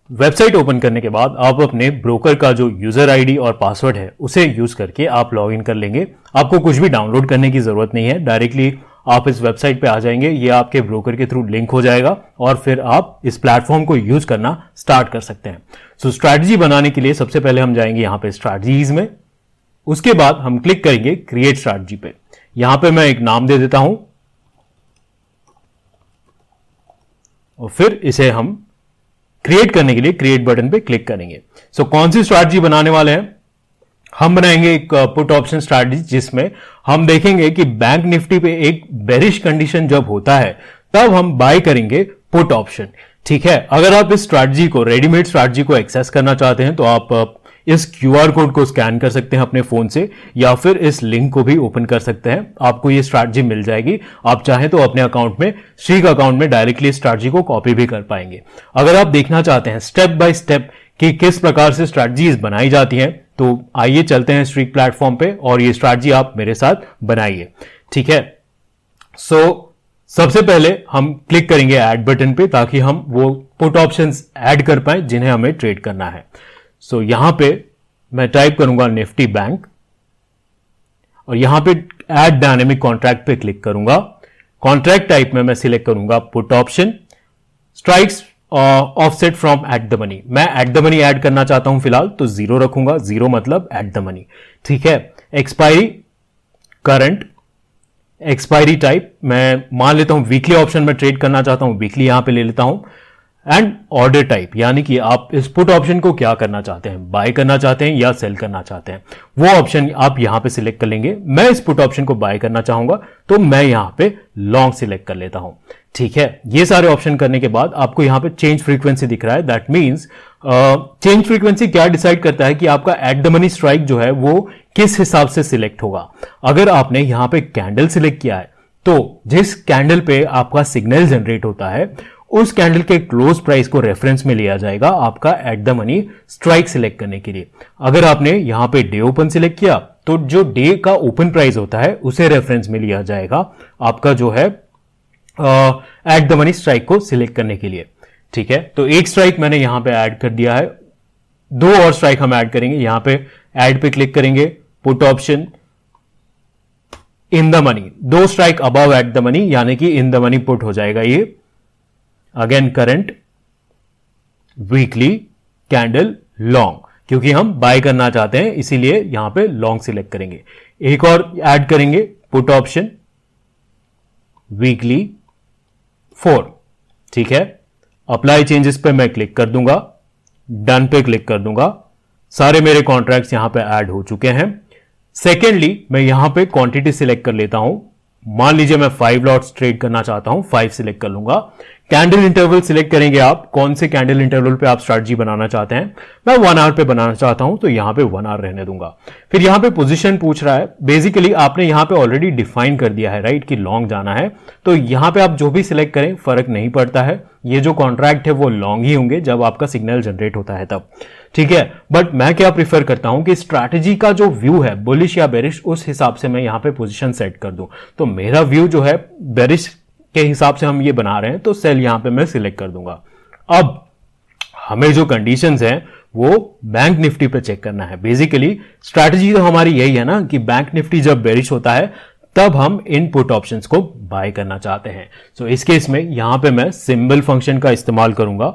वेबसाइट ओपन करने के बाद आप अपने ब्रोकर का जो यूजर आईडी और पासवर्ड है उसे यूज करके आप लॉग इन कर लेंगे। आपको कुछ भी डाउनलोड करने की जरूरत नहीं है, डायरेक्टली आप इस वेबसाइट पे आ जाएंगे, ये आपके ब्रोकर के थ्रू लिंक हो जाएगा और फिर आप इस प्लेटफॉर्म को यूज करना स्टार्ट कर सकते हैं। सो स्ट्रैटेजी बनाने के लिए सबसे पहले हम जाएंगे यहां पे स्ट्रैटेजीज में, उसके बाद हम क्लिक करेंगे क्रिएट स्ट्रैटेजी पे। यहां पे मैं एक नाम दे देता हूं और फिर इसे हम क्रिएट करने के लिए क्रिएट बटन पे क्लिक करेंगे। सो कौन सी स्ट्रैटेजी बनाने वाले हैं, हम बनाएंगे एक पुट ऑप्शन स्ट्रैटेजी जिसमें हम देखेंगे कि बैंक निफ्टी पे एक बेरिश कंडीशन जब होता है तब हम बाय करेंगे पुट ऑप्शन। ठीक है, अगर आप इस स्ट्रैटेजी को, रेडीमेड स्ट्रैटेजी को एक्सेस करना चाहते हैं तो आप इस क्यूआर कोड को स्कैन कर सकते हैं अपने फोन से, या फिर इस लिंक को भी ओपन कर सकते हैं, आपको ये स्ट्रैटेजी मिल जाएगी। आप चाहें तो अपने अकाउंट में, स्ट्रीक अकाउंट में डायरेक्टली स्ट्रैटेजी को कॉपी भी कर पाएंगे। अगर आप देखना चाहते हैं स्टेप बाय स्टेप कि किस प्रकार से स्ट्रैटेजीज बनाई जाती हैं तो आइए चलते हैं स्ट्रीक प्लेटफॉर्म पे और ये स्ट्रैटेजी आप मेरे साथ बनाइए। ठीक है, सो सबसे पहले हम क्लिक करेंगे ऐड बटन पे ताकि हम वो पुट ऑप्शंस ऐड कर पाए जिन्हें हमें ट्रेड करना है। सो यहां पे मैं टाइप करूंगा निफ्टी बैंक और यहां पे ऐड डायनेमिक कॉन्ट्रैक्ट पे क्लिक करूंगा। कॉन्ट्रैक्ट टाइप में मैं सिलेक्ट करूंगा put option, strikes offset from at the money, मैं एट द मनी ऐड करना चाहता हूं फिलहाल तो 0 रखूंगा, 0 मतलब एट द मनी। ठीक है, एक्सपायरी करंट, एक्सपायरी टाइप मैं मान लेता हूं वीकली ऑप्शन में ट्रेड करना चाहता हूं, वीकली यहां पे ले लेता हूं, एंड ऑर्डर टाइप यानी कि आप इस पुट ऑप्शन को क्या करना चाहते हैं, बाय करना चाहते हैं या सेल करना चाहते हैं, वो ऑप्शन आप यहां पे सिलेक्ट कर लेंगे। मैं इस पुट ऑप्शन को बाय करना चाहूंगा तो मैं यहां पे लॉन्ग सिलेक्ट कर लेता हूं। ठीक है, ये सारे ऑप्शन करने के बाद आपको यहां पे चेंज फ्रीक्वेंसी दिख रहा है, दैट मींस चेंज फ्रीक्वेंसी क्या डिसाइड करता है कि आपका एट द मनी स्ट्राइक जो है वो किस हिसाब से सिलेक्ट होगा। अगर आपने यहां पे कैंडल सिलेक्ट किया है तो जिस कैंडल पे आपका सिग्नल जनरेट होता है उस कैंडल के क्लोज प्राइस को रेफरेंस में लिया जाएगा आपका at the money strike select करने के लिए। अगर आपने यहां पे डे ओपन सिलेक्ट किया तो जो डे का ओपन प्राइस होता है उसे रेफरेंस में लिया जाएगा आपका जो है एट द मनी स्ट्राइक को सिलेक्ट करने के लिए। ठीक है, तो एक स्ट्राइक मैंने यहां पे ऐड कर दिया है, 2 और स्ट्राइक हम ऐड करेंगे। यहां पे ऐड पे क्लिक करेंगे, put option in the money, 2 strike above at the money यानी कि इन द मनी पुट हो जाएगा ये। Again current, weekly, candle, long, क्योंकि हम बाय करना चाहते हैं इसीलिए यहां पे लॉन्ग सिलेक्ट करेंगे। एक और ऐड करेंगे पुट ऑप्शन वीकली 4। ठीक है, अप्लाई चेंजेस पे मैं क्लिक कर दूंगा, डन पे क्लिक कर दूंगा, सारे मेरे कॉन्ट्रैक्ट्स यहां पे ऐड हो चुके हैं। सेकेंडली मैं यहां पे क्वांटिटी सिलेक्ट कर लेता हूं। मान लीजिए मैं 5 लॉट्स ट्रेड करना चाहता हूं, 5 सिलेक्ट कर लूंगा। कैंडल इंटरवल सिलेक्ट करेंगे आप, कौन से कैंडल इंटरवल पे आप स्ट्रैटेजी बनाना चाहते हैं। मैं 1 आवर पे बनाना चाहता हूं तो यहां पे 1 आवर रहने दूंगा। फिर यहां पे पोजीशन पूछ रहा है, बेसिकली आपने यहां पे ऑलरेडी डिफाइन कर दिया है राइट कि लॉन्ग जाना है, तो यहां पे आप जो भी सिलेक्ट करें फर्क नहीं पड़ता है। ये जो कॉन्ट्रैक्ट है वो लॉन्ग ही होंगे जब आपका सिग्नल जनरेट होता है तब, ठीक है। बट मैं क्या प्रीफर करता हूं कि स्ट्रैटेजी का जो व्यू है बुलिश या बेरिश, उस हिसाब से मैं यहां पे पोजीशन सेट कर दूं। तो मेरा व्यू जो है बेरिश के हिसाब से हम ये बना रहे हैं, तो सेल यहां पे मैं सिलेक्ट कर दूंगा। अब हमें जो कंडीशंस हैं वो बैंक निफ्टी पे चेक करना है। बेसिकली स्ट्रैटेजी तो हमारी यही है ना कि बैंक निफ्टी जब बेरिश होता है तब हम इन पुट ऑप्शंस को बाय करना चाहते हैं। सो इस केस में यहां पे मैं सिंबल फंक्शन का इस्तेमाल करूंगा।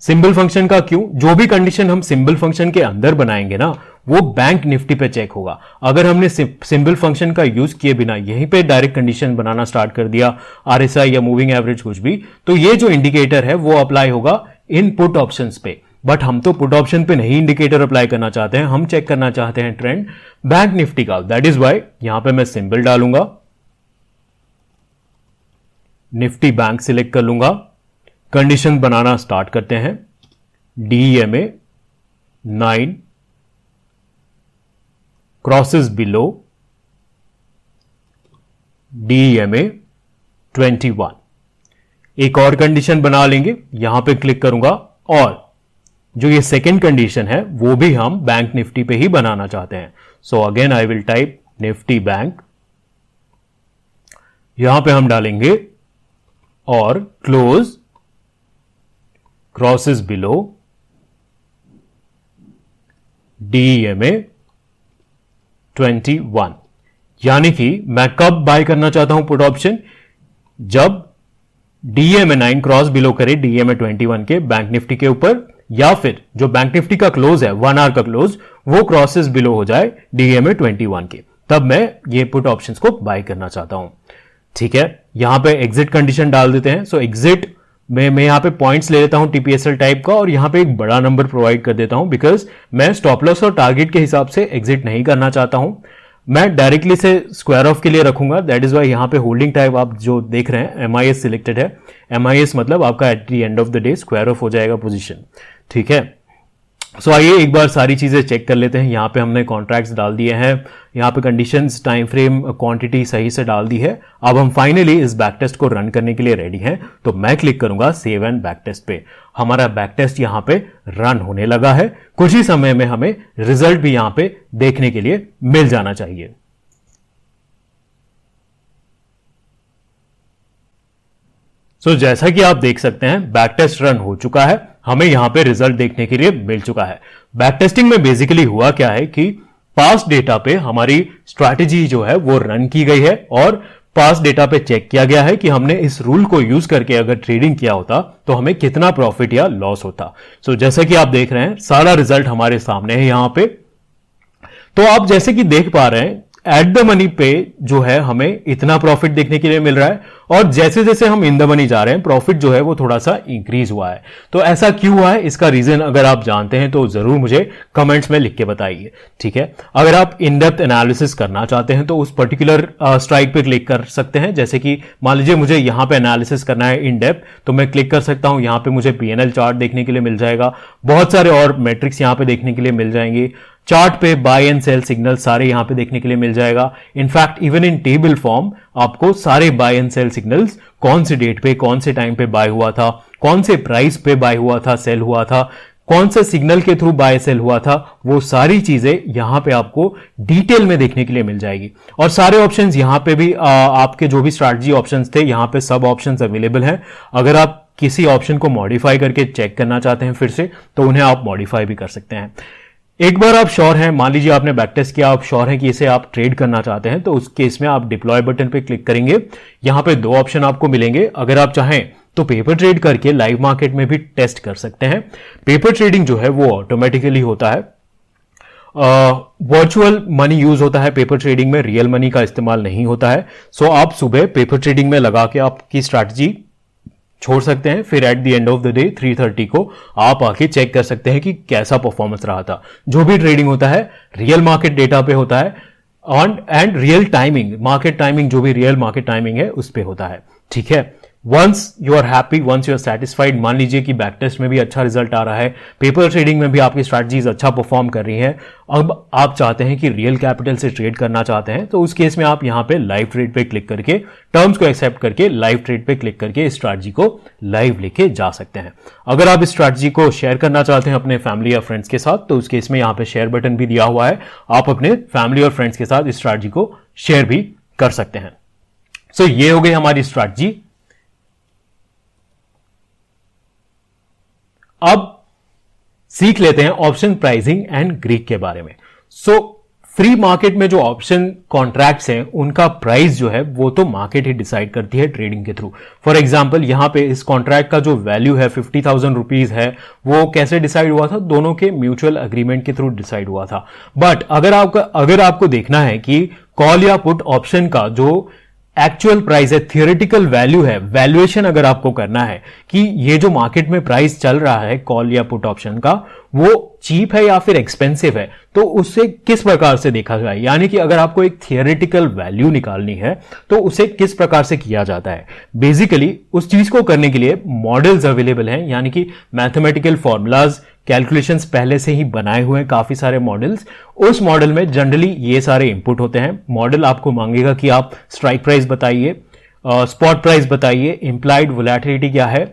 सिंबल फंक्शन का क्यों? जो भी कंडीशन हम सिंबल फंक्शन के अंदर बनाएंगे ना वो बैंक निफ्टी पे चेक होगा। अगर हमने सिंबल फंक्शन का यूज किए बिना यहीं पे डायरेक्ट कंडीशन बनाना स्टार्ट कर दिया, आरएसआई या मूविंग एवरेज कुछ भी, तो ये जो इंडिकेटर है वो अप्लाई होगा इन पुट ऑप्शंस पे। बट हम तो पुट ऑप्शन पे नहीं इंडिकेटर अप्लाई करना चाहते हैं, हम चेक करना चाहते हैं ट्रेंड बैंक निफ्टी का। दैट इज वाई यहां पे मैं सिंबल डालूंगा, निफ्टी बैंक सिलेक्ट कर लूंगा, कंडीशन बनाना स्टार्ट करते हैं। DEMA 9 crosses below DEMA 21। एक और कंडीशन बना लेंगे, यहां पे क्लिक करूंगा, और जो ये सेकेंड कंडीशन है वो भी हम बैंक निफ्टी पे ही बनाना चाहते हैं। So again I will type Nifty bank, यहां पे हम डालेंगे और क्लोज क्रॉसेस बिलो DEMA 21। यानी कि मैं कब बाय करना चाहता हूं पुट ऑप्शन? जब DEMA 9 क्रॉस बिलो करे DEMA 21 के बैंक निफ्टी के ऊपर, या फिर जो बैंक निफ्टी का क्लोज है 1 आवर का क्लोज वो क्रॉसेस बिलो हो जाए DEMA 21 के, तब मैं ये पुट ऑप्शंस को बाय करना चाहता हूं। ठीक है, यहां पे एग्जिट कंडीशन डाल देते हैं। सो एग्जिट मैं यहां पे पॉइंट्स ले लेता हूं TPSL टाइप का, और यहां पे एक बड़ा नंबर प्रोवाइड कर देता हूं बिकॉज मैं स्टॉप लॉस और टारगेट के हिसाब से एग्जिट नहीं करना चाहता हूं। मैं डायरेक्टली से स्क्वायर ऑफ के लिए रखूंगा। दैट इज वाई यहां पे होल्डिंग टाइप आप जो देख रहे हैं MIS सिलेक्टेड है। MIS मतलब आपका at the end of the day square of हो जाएगा पोजीशन। ठीक है, सो आइए एक बार सारी चीजें चेक कर लेते हैं। यहां पे हमने कॉन्ट्रैक्ट्स डाल दिए हैं, यहां पे कंडीशंस, टाइम फ्रेम, क्वांटिटी सही से डाल दी है। अब हम फाइनली इस बैक टेस्ट को रन करने के लिए रेडी हैं, तो मैं क्लिक करूंगा सेव एंड बैक टेस्ट पे। हमारा बैक टेस्ट यहां पे रन होने लगा है। कुछ ही समय में हमें रिजल्ट भी यहां पे देखने के लिए मिल जाना चाहिए। जैसा कि आप देख सकते हैं बैक टेस्ट रन हो चुका है, हमें यहां पे रिजल्ट देखने के लिए मिल चुका है। बैक टेस्टिंग में बेसिकली हुआ क्या है कि पास्ट डेटा पे हमारी स्ट्रैटेजी जो है वो रन की गई है, और पास्ट डेटा पे चेक किया गया है कि हमने इस रूल को यूज करके अगर ट्रेडिंग किया होता तो हमें कितना प्रॉफिट या लॉस होता। जैसा कि आप देख रहे हैं सारा रिजल्ट हमारे सामने है यहां पे। तो आप जैसे कि देख पा रहे हैं एट द मनी पे जो है हमें इतना प्रॉफिट देखने के लिए मिल रहा है, और जैसे जैसे हम इन द मनी जा रहे हैं प्रॉफिट जो है वो थोड़ा सा इंक्रीज हुआ है। तो ऐसा क्यों हुआ है, इसका रीजन अगर आप जानते हैं तो जरूर मुझे कमेंट्स में लिख के बताइए। ठीक है, अगर आप इन डेप्थ एनालिसिस करना चाहते हैं तो उस पर्टिकुलर स्ट्राइक पे क्लिक कर सकते हैं। जैसे कि मान लीजिए मुझे यहां पे एनालिसिस करना है इन डेप्थ, तो मैं क्लिक कर सकता हूं। यहां पे मुझे PNL चार्ट देखने के लिए मिल जाएगा, बहुत सारे और मैट्रिक्स यहां पे देखने के लिए मिल जाएंगे। चार्ट पे बाय एंड सेल सिग्नल सारे यहां पे देखने के लिए मिल जाएगा। In fact even in table form आपको सारे बाय एंड सेल सिग्नल्स, कौन से डेट पे कौन से टाइम पे बाय हुआ था, कौन से प्राइस पे बाय हुआ था, सेल हुआ था, कौन से सिग्नल के थ्रू बाय सेल हुआ था, वो सारी चीजें यहां पे आपको डिटेल में देखने के लिए मिल जाएगी। और सारे ऑप्शंस यहां पे भी आपके जो भी स्ट्रैटेजी ऑप्शंस थे यहां पे सब ऑप्शंस अवेलेबल हैं। अगर आप किसी ऑप्शन को मॉडिफाई करके चेक करना चाहते हैं फिर से, तो उन्हें आप मॉडिफाई भी कर सकते हैं। एक बार आप श्योर हैं, मान लीजिए आपने बैक टेस्ट किया, आप श्योर हैं कि इसे आप ट्रेड करना चाहते हैं, तो उस केस में आप डिप्लॉय बटन पे क्लिक करेंगे। यहां पे 2 ऑप्शन आपको मिलेंगे। अगर आप चाहें तो पेपर ट्रेड करके लाइव मार्केट में भी टेस्ट कर सकते हैं। पेपर ट्रेडिंग जो है वो ऑटोमेटिकली होता है, वर्चुअल मनी यूज होता है पेपर ट्रेडिंग में, रियल मनी का इस्तेमाल नहीं होता है। सो आप सुबह पेपर ट्रेडिंग में लगा के आपकी स्ट्रैटेजी छोड़ सकते हैं, फिर at the end of the day 3:30 को आप आके चेक कर सकते हैं कि कैसा परफॉर्मेंस रहा था। जो भी ट्रेडिंग होता है रियल मार्केट डेटा पे होता है on and real timing, market timing जो भी रियल मार्केट टाइमिंग है उस पे होता है। ठीक है, once you are happy, once you are satisfied, मान लीजिए कि बैक टेस्ट में भी अच्छा रिजल्ट आ रहा है, पेपर ट्रेडिंग में भी आपकी स्ट्रैटेजीज अच्छा परफॉर्म कर रही हैं, अब आप चाहते हैं कि रियल कैपिटल से ट्रेड करना चाहते हैं, तो उस केस में आप यहां पे लाइव ट्रेड पे क्लिक करके टर्म्स को एक्सेप्ट करके लाइव ट्रेड पे क्लिक करके इस स्ट्रैटेजी को लाइव लेके जा सकते हैं। अगर आप इस स्ट्रैटेजी को शेयर करना चाहते हैं अपने फैमिली या फ्रेंड्स के साथ, तो उस केस में यहां पे शेयर बटन भी दिया हुआ है, आप अपने फैमिली और फ्रेंड्स के साथ इस स्ट्रैटेजी को शेयर भी कर सकते हैं। सो ये हो गई हमारी स्ट्रैटेजी। अब सीख लेते हैं ऑप्शन प्राइसिंग एंड ग्रीक के बारे में। सो फ्री मार्केट में जो ऑप्शन कॉन्ट्रैक्ट्स हैं उनका प्राइस जो है वो तो मार्केट ही डिसाइड करती है ट्रेडिंग के थ्रू। फॉर एग्जांपल यहां पे इस कॉन्ट्रैक्ट का जो वैल्यू है 50,000 रुपीज है, वो कैसे डिसाइड हुआ था? दोनों के म्यूचुअल अग्रीमेंट के थ्रू डिसाइड हुआ था। बट अगर आपको देखना है कि कॉल या पुट ऑप्शन का जो एक्चुअल प्राइस है, थियोरेटिकल वैल्यू है, वैल्यूएशन अगर आपको करना है कि ये जो मार्केट में प्राइस चल रहा है कॉल या पुट ऑप्शन का वो चीप है या फिर एक्सपेंसिव है, तो उससे किस प्रकार से देखा जाए, यानी कि अगर आपको एक थियोरेटिकल वैल्यू निकालनी है तो उसे किस प्रकार से किया जाता है। बेसिकली उस चीज को करने के लिए मॉडल्स अवेलेबल हैं, यानी कि मैथमेटिकल फॉर्मूलाज, कैलकुलेशंस पहले से ही बनाए हुए हैं काफी सारे मॉडल्स। उस मॉडल में जनरली ये सारे इनपुट होते हैं। मॉडल आपको मांगेगा कि आप स्ट्राइक प्राइस बताइए, स्पॉट प्राइस बताइए, इंप्लाइड वोलेटिलिटी क्या है,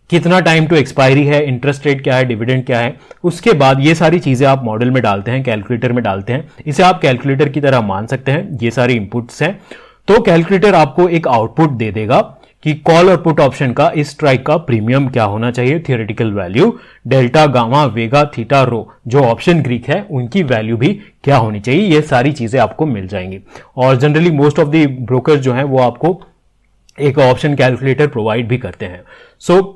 कितना टाइम टू एक्सपायरी है, इंटरेस्ट रेट क्या है, डिविडेंड क्या है। उसके बाद ये सारी चीजें आप मॉडल में डालते हैं, कैलकुलेटर में डालते हैं। इसे आप कैलकुलेटर की तरह मान सकते हैं, ये सारे इनपुट्स हैं। तो कैलकुलेटर आपको एक आउटपुट दे देगा कि कॉल और पुट ऑप्शन का इस स्ट्राइक का प्रीमियम क्या होना चाहिए, थियोरेटिकल वैल्यू, डेल्टा, गामा, वेगा, थीटा, रो, जो ऑप्शन ग्रीक है उनकी वैल्यू भी क्या होनी चाहिए। ये सारी चीजें आपको मिल जाएंगी। और generally most of the brokers जो हैं वो आपको एक ऑप्शन कैलकुलेटर प्रोवाइड भी करते हैं। सो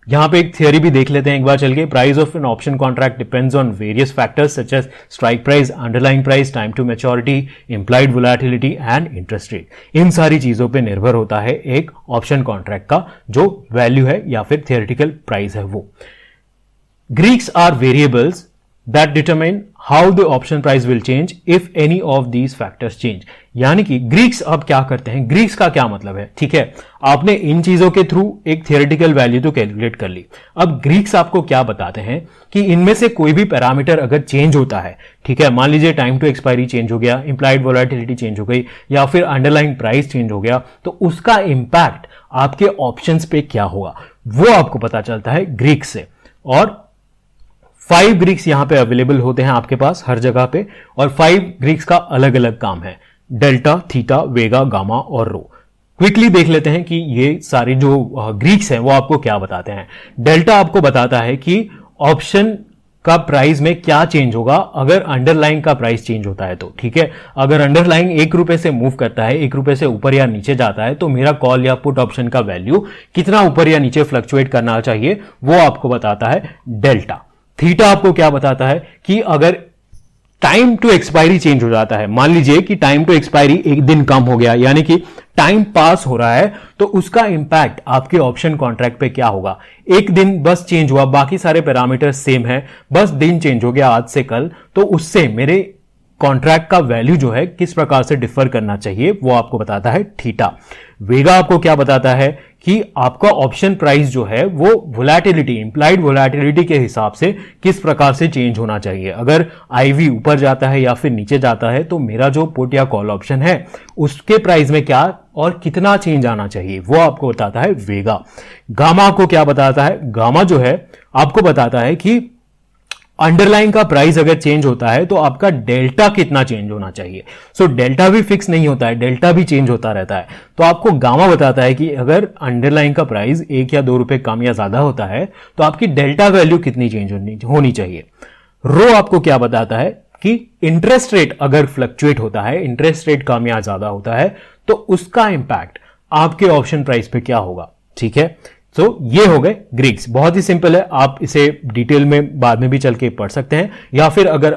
यहां पे एक थियरी भी देख लेते हैं एक बार चल के। Price of an option contract depends on various factors such as strike price, underlying price, time to maturity, implied volatility and interest rate. इन सारी चीजों पे निर्भर होता है एक ऑप्शन कॉन्ट्रैक्ट का जो वैल्यू है या फिर थियोरेटिकल प्राइस है वो। Greeks are variables that determine how the option price will change if any of these factors change। यानी कि ग्रीक्स अब क्या करते हैं, ग्रीक्स का क्या मतलब है? ठीक है, आपने इन चीजों के थ्रू एक थियोरेटिकल वैल्यू तो कैलकुलेट कर ली। अब ग्रीक्स आपको क्या बताते हैं कि इनमें से कोई भी पैरामीटर अगर चेंज होता है, ठीक है, मान लीजिए टाइम टू एक्सपायरी चेंज हो गया, इंप्लाइड वोलेटिलिटी चेंज हो गई या फिर अंडरलाइंग प्राइस चेंज हो गया, तो उसका इंपैक्ट आपके ऑप्शंस पे क्या होगा वो आपको पता चलता है ग्रीक्स से। और 5 ग्रीक्स यहां पे अवेलेबल होते हैं आपके पास हर जगह पे, और 5 ग्रीक्स का अलग अलग काम है, डेल्टा, थीटा, वेगा, गामा और रो। क्विकली देख लेते हैं कि ये सारे जो ग्रीक्स हैं वो आपको क्या बताते हैं। डेल्टा आपको बताता है कि ऑप्शन का प्राइस में क्या चेंज होगा अगर अंडरलाइन का प्राइस चेंज होता है तो। ठीक है, अगर अंडरलाइन 1 रुपए से मूव करता है, 1 रुपए से ऊपर या नीचे जाता है, तो मेरा कॉल या पुट ऑप्शन का वैल्यू कितना ऊपर या नीचे फ्लक्चुएट करना चाहिए वो आपको बताता है डेल्टा। थीटा आपको क्या बताता है कि अगर टाइम टू एक्सपायरी चेंज हो जाता है, मान लीजिए कि टाइम टू एक्सपायरी 1 दिन कम हो गया, यानी कि टाइम पास हो रहा है, तो उसका इंपैक्ट आपके ऑप्शन कॉन्ट्रैक्ट पे क्या होगा। 1 दिन बस चेंज हुआ, बाकी सारे पैरामीटर सेम है, बस दिन चेंज हो गया आज से कल, तो उससे मेरे कॉन्ट्रैक्ट का वैल्यू जो है किस प्रकार से डिफर करना चाहिए वो आपको बताता है थीटा। वेगा आपको क्या बताता है कि आपका ऑप्शन प्राइस जो है वो वोलेटिलिटी, इंप्लाइड वोलेटिलिटी के हिसाब से किस प्रकार से चेंज होना चाहिए। अगर आईवी ऊपर जाता है या फिर नीचे जाता है तो मेरा जो पुट या कॉल ऑप्शन है उसके प्राइस में क्या और कितना चेंज आना चाहिए वो आपको बताता है वेगा। गामा आपको क्या बताता है, गामा जो है आपको बताता है कि अंडरलाइन का प्राइस अगर चेंज होता है तो आपका डेल्टा कितना चेंज होना चाहिए। सो डेल्टा भी फिक्स नहीं होता है, डेल्टा भी चेंज होता रहता है। तो आपको गामा बताता है कि अगर अंडरलाइन का प्राइस 1 या 2 रुपए कम या ज्यादा होता है तो आपकी डेल्टा वैल्यू कितनी चेंज होनी चाहिए। रो आपको क्या बताता है कि इंटरेस्ट रेट अगर फ्लक्चुएट होता है, इंटरेस्ट रेट कम या ज्यादा होता है, तो उसका इंपैक्ट आपके ऑप्शन प्राइस पे क्या होगा। ठीक है, सो ये हो गए ग्रीक्स। बहुत ही सिंपल है, आप इसे डिटेल में बाद में भी चल के पढ़ सकते हैं, या फिर अगर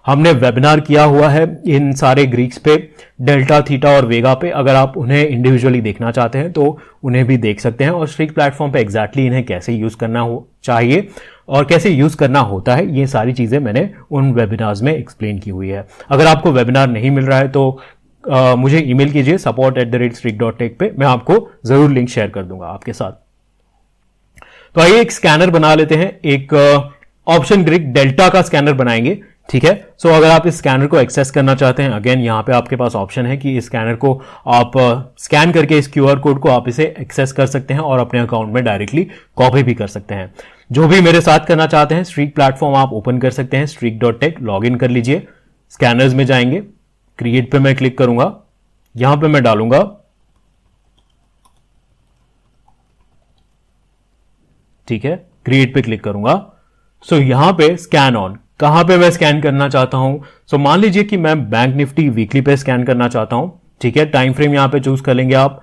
हमने वेबिनार किया हुआ है इन सारे ग्रीक्स पे, डेल्टा, थीटा और वेगा पे, अगर आप उन्हें इंडिविजुअली देखना चाहते हैं तो उन्हें भी देख सकते हैं। और स्ट्रीक प्लेटफॉर्म पे एग्जैक्टली इन्हें कैसे यूज करना चाहिए और कैसे यूज करना होता है, ये सारी चीजें मैंने उन वेबिनार्स में एक्सप्लेन की हुई है। अगर आपको वेबिनार नहीं मिल रहा है तो मुझे ईमेल कीजिए support@streak.tech पे, मैं आपको जरूर लिंक शेयर कर दूंगा आपके साथ। तो आइए एक स्कैनर बना लेते हैं, एक ऑप्शन ग्रिड डेल्टा का स्कैनर बनाएंगे। ठीक है, सो अगर आप इस स्कैनर को एक्सेस करना चाहते हैं, अगेन यहां पे आपके पास ऑप्शन है कि इस स्कैनर को आप स्कैन करके इस क्यूआर कोड को आप इसे एक्सेस कर सकते हैं और अपने अकाउंट में डायरेक्टली कॉपी भी कर सकते हैं। जो भी मेरे साथ करना चाहते हैं, स्ट्रीक प्लेटफॉर्म आप ओपन कर सकते हैं, streak.tech लॉग इन कर लीजिए, स्कैनर्स में जाएंगे, क्रिएट पे मैं क्लिक करूंगा, यहां पे मैं डालूंगा ठीक है, क्रिएट पे क्लिक करूंगा। सो यहां पे स्कैन ऑन, कहां पे मैं स्कैन करना चाहता हूं, सो मान लीजिए कि मैं बैंक निफ्टी वीकली पे स्कैन करना चाहता हूं। ठीक है, टाइम फ्रेम यहां पे चूज कर लेंगे आप,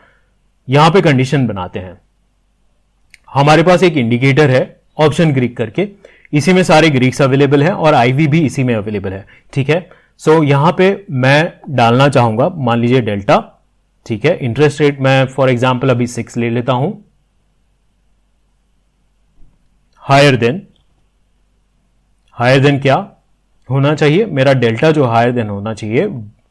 यहां पे कंडीशन बनाते हैं। हमारे पास एक इंडिकेटर है ऑप्शन ग्रीक करके, इसी में सारे ग्रीक्स अवेलेबल है और आईवी भी इसी में अवेलेबल है। ठीक है, सो यहां पे मैं डालना चाहूंगा, मान लीजिए डेल्टा। ठीक है, इंटरेस्ट रेट मैं फॉर एग्जांपल अभी 6 ले लेता हूं, हायर देन क्या होना चाहिए, मेरा डेल्टा जो हायर देन होना चाहिए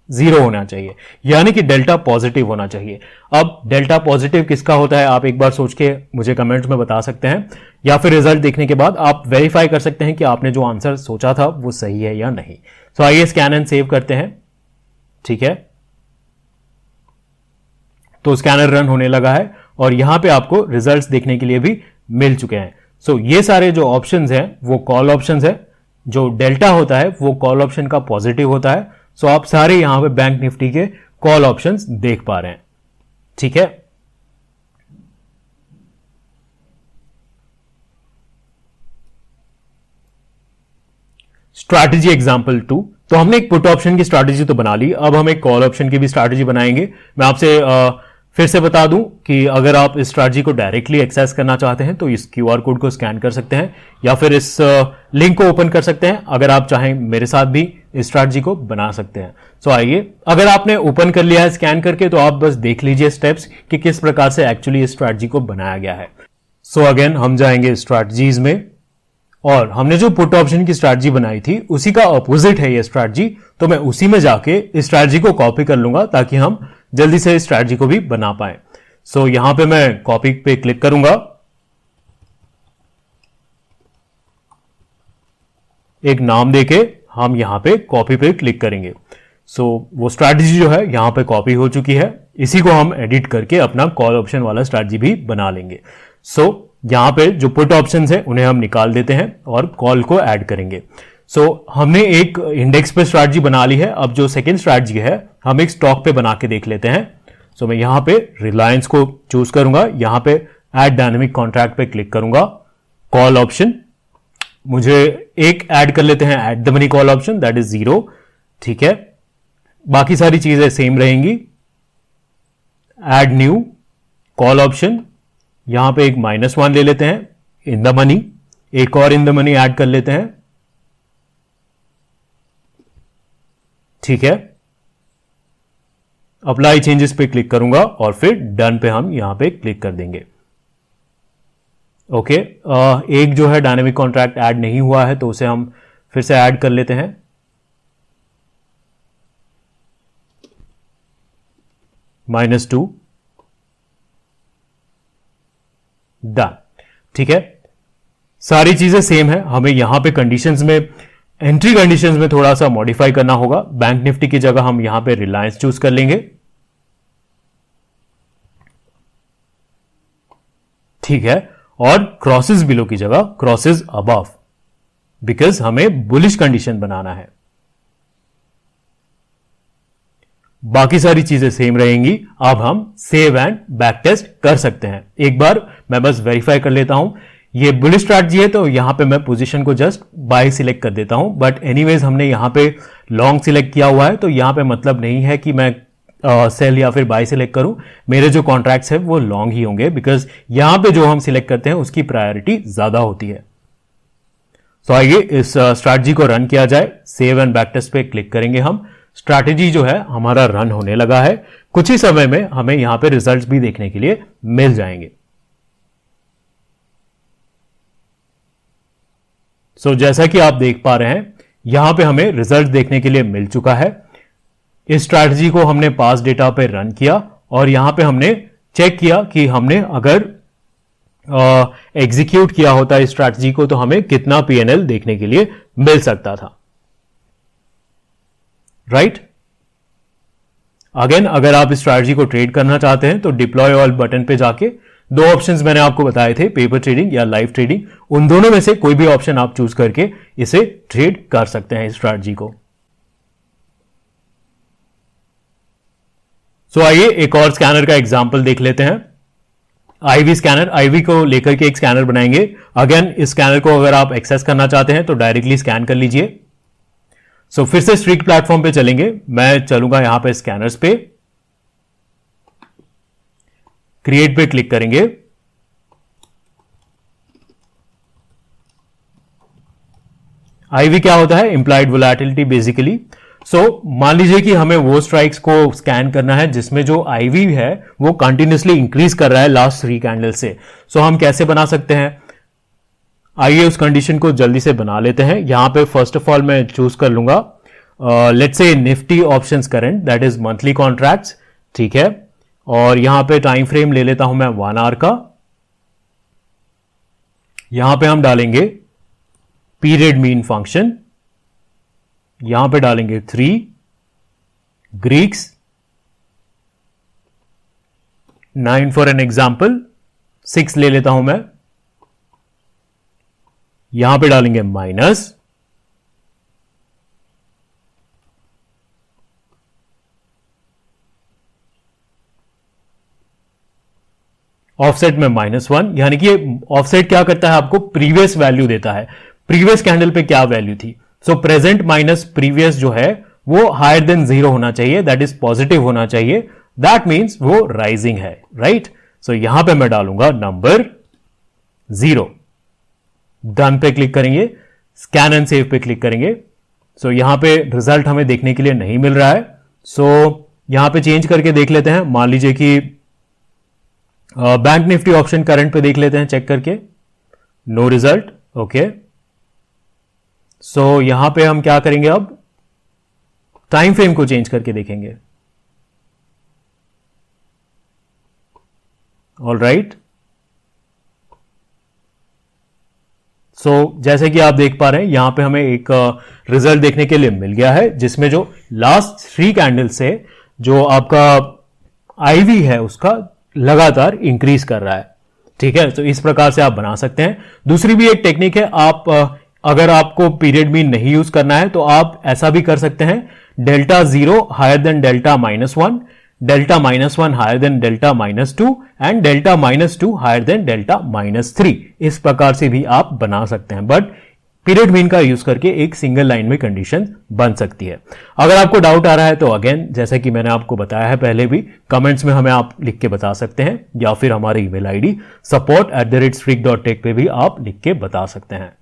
0 होना चाहिए, यानी कि डेल्टा पॉजिटिव होना चाहिए। अब डेल्टा पॉजिटिव किसका होता है, आप एक बार सोच के मुझे कमेंट्स में बता सकते हैं, या फिर रिजल्ट देखने के बाद आप वेरीफाई कर सकते हैं कि आपने जो आंसर सोचा था वो सही है या नहीं। सो आइए स्कैन एंड सेव करते हैं। ठीक है, तो स्कैनर रन होने लगा है और यहां पे आपको रिजल्ट्स देखने के लिए भी मिल चुके हैं। सो ये सारे जो ऑप्शंस हैं वो कॉल ऑप्शंस है, जो डेल्टा होता है वो कॉल ऑप्शन का पॉजिटिव होता है। सो आप सारे यहां पे बैंक निफ्टी के कॉल ऑप्शंस देख पा रहे हैं। ठीक है, स्ट्रैटेजी एग्जांपल 2, तो हमने एक पुट ऑप्शन की स्ट्रैटेजी तो बना ली, अब हम एक कॉल ऑप्शन की भी स्ट्रैटेजी बनाएंगे। मैं आपसे फिर से बता दूं कि अगर आप इस स्ट्रैटेजी को डायरेक्टली एक्सेस करना चाहते हैं तो इस क्यूआर कोड को स्कैन कर सकते हैं या फिर इस लिंक को ओपन कर सकते हैं। अगर आप चाहें मेरे साथ भी इस स्ट्रैटेजी को बना सकते हैं। सो आइए, अगर आपने ओपन कर लिया है स्कैन करके तो आप बस देख लीजिए स्टेप्स कि किस प्रकार से एक्चुअली इस स्ट्रैटेजी को बनाया गया है। सो अगेन हम जाएंगे स्ट्रैटेजीज में, और हमने जो पुट ऑप्शन की स्ट्रैटेजी बनाई थी उसी का अपोजिट है ये स्ट्रैटेजी, तो मैं उसी में जाके इस स्ट्रैटेजी को कॉपी कर लूंगा ताकि हम जल्दी से इस स्ट्रैटेजी को भी बना पाए। सो यहां पे मैं कॉपी पे क्लिक करूंगा, एक नाम देके हम यहां पे कॉपी पे क्लिक करेंगे। सो वो स्ट्रैटेजी जो है यहां पे कॉपी हो चुकी है, इसी को हम एडिट करके अपना कॉल ऑप्शन वाला स्ट्रैटेजी भी बना लेंगे। सो यहां पे जो पुट ऑप्शंस है उन्हें हम निकाल देते हैं और कॉल को ऐड करेंगे। सो हमने एक इंडेक्स पे स्ट्रैटेजी बना ली है, अब जो सेकंड स्ट्रैटेजी है हम एक स्टॉक पे बना के देख लेते हैं। सो मैं यहां पे रिलायंस को चूज करूंगा, यहां पे ऐड डायनेमिक कॉन्ट्रैक्ट पे क्लिक करूंगा, कॉल ऑप्शन मुझे एक ऐड कर लेते हैं, at the money call option that is 0। ठीक है, बाकी सारी चीजें सेम रहेंगी। ऐड न्यू कॉल ऑप्शन, यहां पे एक -1 ले लेते हैं, इन द मनी, एक और इन द मनी ऐड कर लेते हैं। ठीक है, अप्लाई चेंजेस पे क्लिक करूंगा और फिर डन पे हम यहां पे क्लिक कर देंगे। ओके, एक जो है डायनेमिक कॉन्ट्रैक्ट ऐड नहीं हुआ है तो उसे हम फिर से ऐड कर लेते हैं। -2 डन। ठीक है, सारी चीजें सेम है, हमें यहां पे कंडीशंस में, एंट्री कंडीशंस में थोड़ा सा मॉडिफाई करना होगा। बैंक निफ्टी की जगह हम यहां पे रिलायंस चूज कर लेंगे। ठीक है, और क्रॉसेस बिलो की जगह क्रॉसेस अबव, बिकॉज हमें बुलिश कंडीशन बनाना है। बाकी सारी चीजें सेम रहेंगी। अब हम सेव एंड बैक टेस्ट कर सकते हैं। एक बार मैं बस वेरीफाई कर लेता हूं, ये बुलिश स्ट्रैटेजी है तो यहां पे मैं पोजीशन को जस्ट बाय सिलेक्ट कर देता हूं, बट एनीवेज हमने यहां पे लॉन्ग सिलेक्ट किया हुआ है तो यहां पे मतलब नहीं है कि मैं सेल या फिर बाय सिलेक्ट करूं, मेरे जो कॉन्ट्रैक्ट्स है वो लॉन्ग ही होंगे, बिकॉज यहां पे जो हम सिलेक्ट करते हैं उसकी प्रायोरिटी ज्यादा होती है। तो आइए इस स्ट्रैटेजी को रन किया जाए। सेव एंड बैक टेस्ट पे क्लिक करेंगे हम। स्ट्रैटेजी जो है हमारा रन होने लगा है। कुछ ही समय में हमें यहां पे रिजल्ट्स भी देखने के लिए मिल जाएंगे। जैसा कि आप देख पा रहे हैं यहां पे हमें रिजल्ट देखने के लिए मिल चुका है। इस स्ट्रैटेजी को हमने पास डेटा पे रन किया और यहां पे हमने चेक किया कि हमने अगर एग्जीक्यूट किया होता इस स्ट्रैटेजी को तो हमें कितना पीएनएल देखने के लिए मिल सकता था। राइट? अगेन अगर आप इस स्ट्रैटेजी को ट्रेड करना चाहते हैं तो डिप्लॉय ऑल बटन पे जाके दो ऑप्शंस मैंने आपको बताए थे, पेपर ट्रेडिंग या लाइव ट्रेडिंग, उन दोनों में से कोई भी ऑप्शन आप चूज करके इसे ट्रेड कर सकते हैं इस स्ट्रैटेजी को। आइए एक और स्कैनर का एग्जांपल देख लेते हैं। आईवी स्कैनर, आईवी को लेकर के एक स्कैनर बनाएंगे। अगेन इस स्कैनर को अगर आप एक्सेस करना चाहते हैं तो डायरेक्टली स्कैन कर लीजिए। फिर से स्ट्रिक्ट प्लेटफॉर्म पे चलेंगे। मैं चलूंगा यहां पे स्कैनर्स पे, क्रिएट पे क्लिक करेंगे। आईवी क्या होता है? Implied volatility basically. मान लीजिए कि हमें वो स्ट्राइक्स को स्कैन करना है जिसमें जो आईवी है वो कंटिन्यूसली इंक्रीज कर रहा है लास्ट 3 कैंडल से। हम कैसे बना सकते हैं? आइए उस कंडीशन को जल्दी से बना लेते हैं। यहां पे फर्स्ट ऑफ ऑल मैं चूज कर लूंगा let's say Nifty options current, that is monthly contracts. ठीक है, और यहां पे टाइम फ्रेम ले लेता हूं मैं 1 आवर का। यहां पे हम डालेंगे पीरियड मीन फंक्शन, यहां पे डालेंगे 3 ग्रीक्स 9 फॉर एन एग्जाम्पल, 6 ले लेता हूं मैं। यहां पे डालेंगे माइनस, ऑफसेट में -1, यानी कि ऑफसेट क्या करता है? आपको प्रीवियस वैल्यू देता है, प्रीवियस कैंडल पे क्या वैल्यू थी। प्रेजेंट माइनस प्रीवियस जो है वो हायर देन 0 होना चाहिए, दैट इज पॉजिटिव होना चाहिए, दैट मींस वो राइजिंग है। राइट? यहां पे मैं डालूंगा नंबर 0। डन पे क्लिक करेंगे, स्कैन एंड सेव पे क्लिक करेंगे। यहां पे रिजल्ट हमें देखने के लिए नहीं मिल रहा है। यहां पे चेंज करके देख लेते हैं। मान लीजिए कि बैंक निफ्टी ऑप्शन करंट पे देख लेते हैं चेक करके, नो रिजल्ट। ओके, यहां पे हम क्या करेंगे? अब टाइम फ्रेम को चेंज करके देखेंगे। ऑल राइट, जैसे कि आप देख पा रहे हैं यहां पे हमें एक रिजल्ट देखने के लिए मिल गया है जिसमें जो लास्ट 3 कैंडल से जो आपका आईवी है उसका लगातार इंक्रीज कर रहा है। ठीक है, इस प्रकार से आप बना सकते हैं। दूसरी भी एक टेक्निक है, आप अगर आपको पीरियड मीन नहीं यूज करना है तो आप ऐसा भी कर सकते हैं, delta 0 higher than delta -1, delta -1 higher than delta -2 and delta -2 higher than delta -3। इस प्रकार से भी आप बना सकते हैं, बट पीरियड मीन का यूज करके एक सिंगल लाइन में कंडीशन बन सकती है। अगर आपको डाउट आ रहा है तो अगेन जैसा कि मैंने आपको बताया है पहले भी, कमेंट्स में हमें आप लिख के बता सकते हैं, या फिर हमारे ईमेल आईडी support@streak.tech पे भी आप लिख के बता सकते हैं।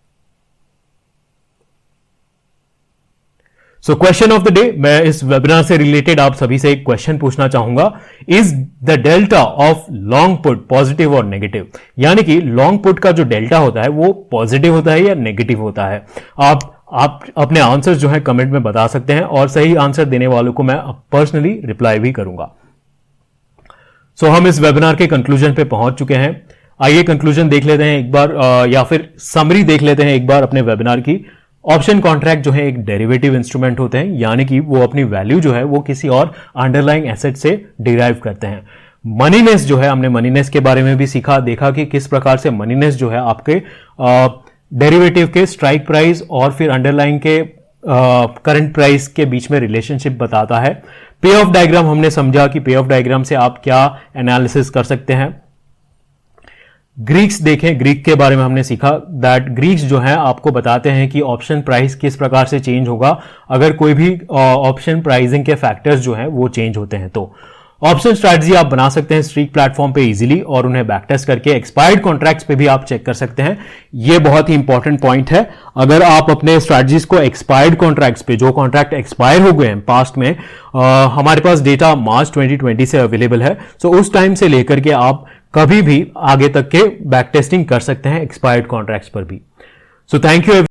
क्वेश्चन ऑफ द डे, मैं इस वेबिनार से रिलेटेड आप सभी से एक क्वेश्चन पूछना चाहूंगा। Is the delta of long put positive और नेगेटिव? यानी कि लॉन्ग पुट का जो डेल्टा होता है वो पॉजिटिव होता है या नेगेटिव होता है? आप अपने आंसर जो है कमेंट में बता सकते हैं और सही आंसर देने वालों को मैं पर्सनली रिप्लाई भी करूंगा। हम इस वेबिनार के कंक्लूजन पे पहुंच चुके हैं। आइए कंक्लूजन देख लेते हैं एक बार, या फिर समरी देख लेते हैं एक बार अपने वेबिनार की। ऑप्शन कॉन्ट्रैक्ट जो है एक डेरिवेटिव इंस्ट्रूमेंट होते हैं, यानी कि वो अपनी वैल्यू जो है वो किसी और अंडरलाइंग एसेट से डिराइव करते हैं। मनीनेस जो है, हमने मनीनेस के बारे में भी सीखा, देखा कि किस प्रकार से मनीनेस जो है आपके डेरिवेटिव के स्ट्राइक प्राइस और फिर अंडरलाइंग के करंट प्राइस के बीच में रिलेशनशिप बताता है। पे ऑफ डायग्राम हमने समझा कि पे ऑफ डायग्राम से आप क्या एनालिसिस कर सकते हैं। ग्रीक्स देखें, ग्रीक के बारे में हमने सीखा दैट ग्रीक्स जो है आपको बताते हैं कि ऑप्शन प्राइस किस प्रकार से चेंज होगा अगर कोई भी ऑप्शन प्राइसिंग के फैक्टर्स जो हैं वो चेंज होते हैं। तो ऑप्शन स्ट्रैटेजी आप बना सकते हैं स्ट्रीक प्लेटफॉर्म पे इजीली और उन्हें बैक टेस्ट करके एक्सपायर्ड कॉन्ट्रैक्ट्स पे भी आप चेक कर सकते हैं। ये बहुत ही इंपॉर्टेंट पॉइंट है। अगर आप अपने स्ट्रैटेजीज को एक्सपायर्ड कॉन्ट्रैक्ट्स पे, जो कॉन्ट्रैक्ट एक्सपायर हो गए हैं पास्ट में, हमारे पास डेटा मार्च 2020 से अवेलेबल है, सो उस टाइम से लेकर के आप कभी भी आगे तक के बैक टेस्टिंग कर सकते हैं एक्सपायर्ड कॉन्ट्रैक्ट्स पर भी। So thank you.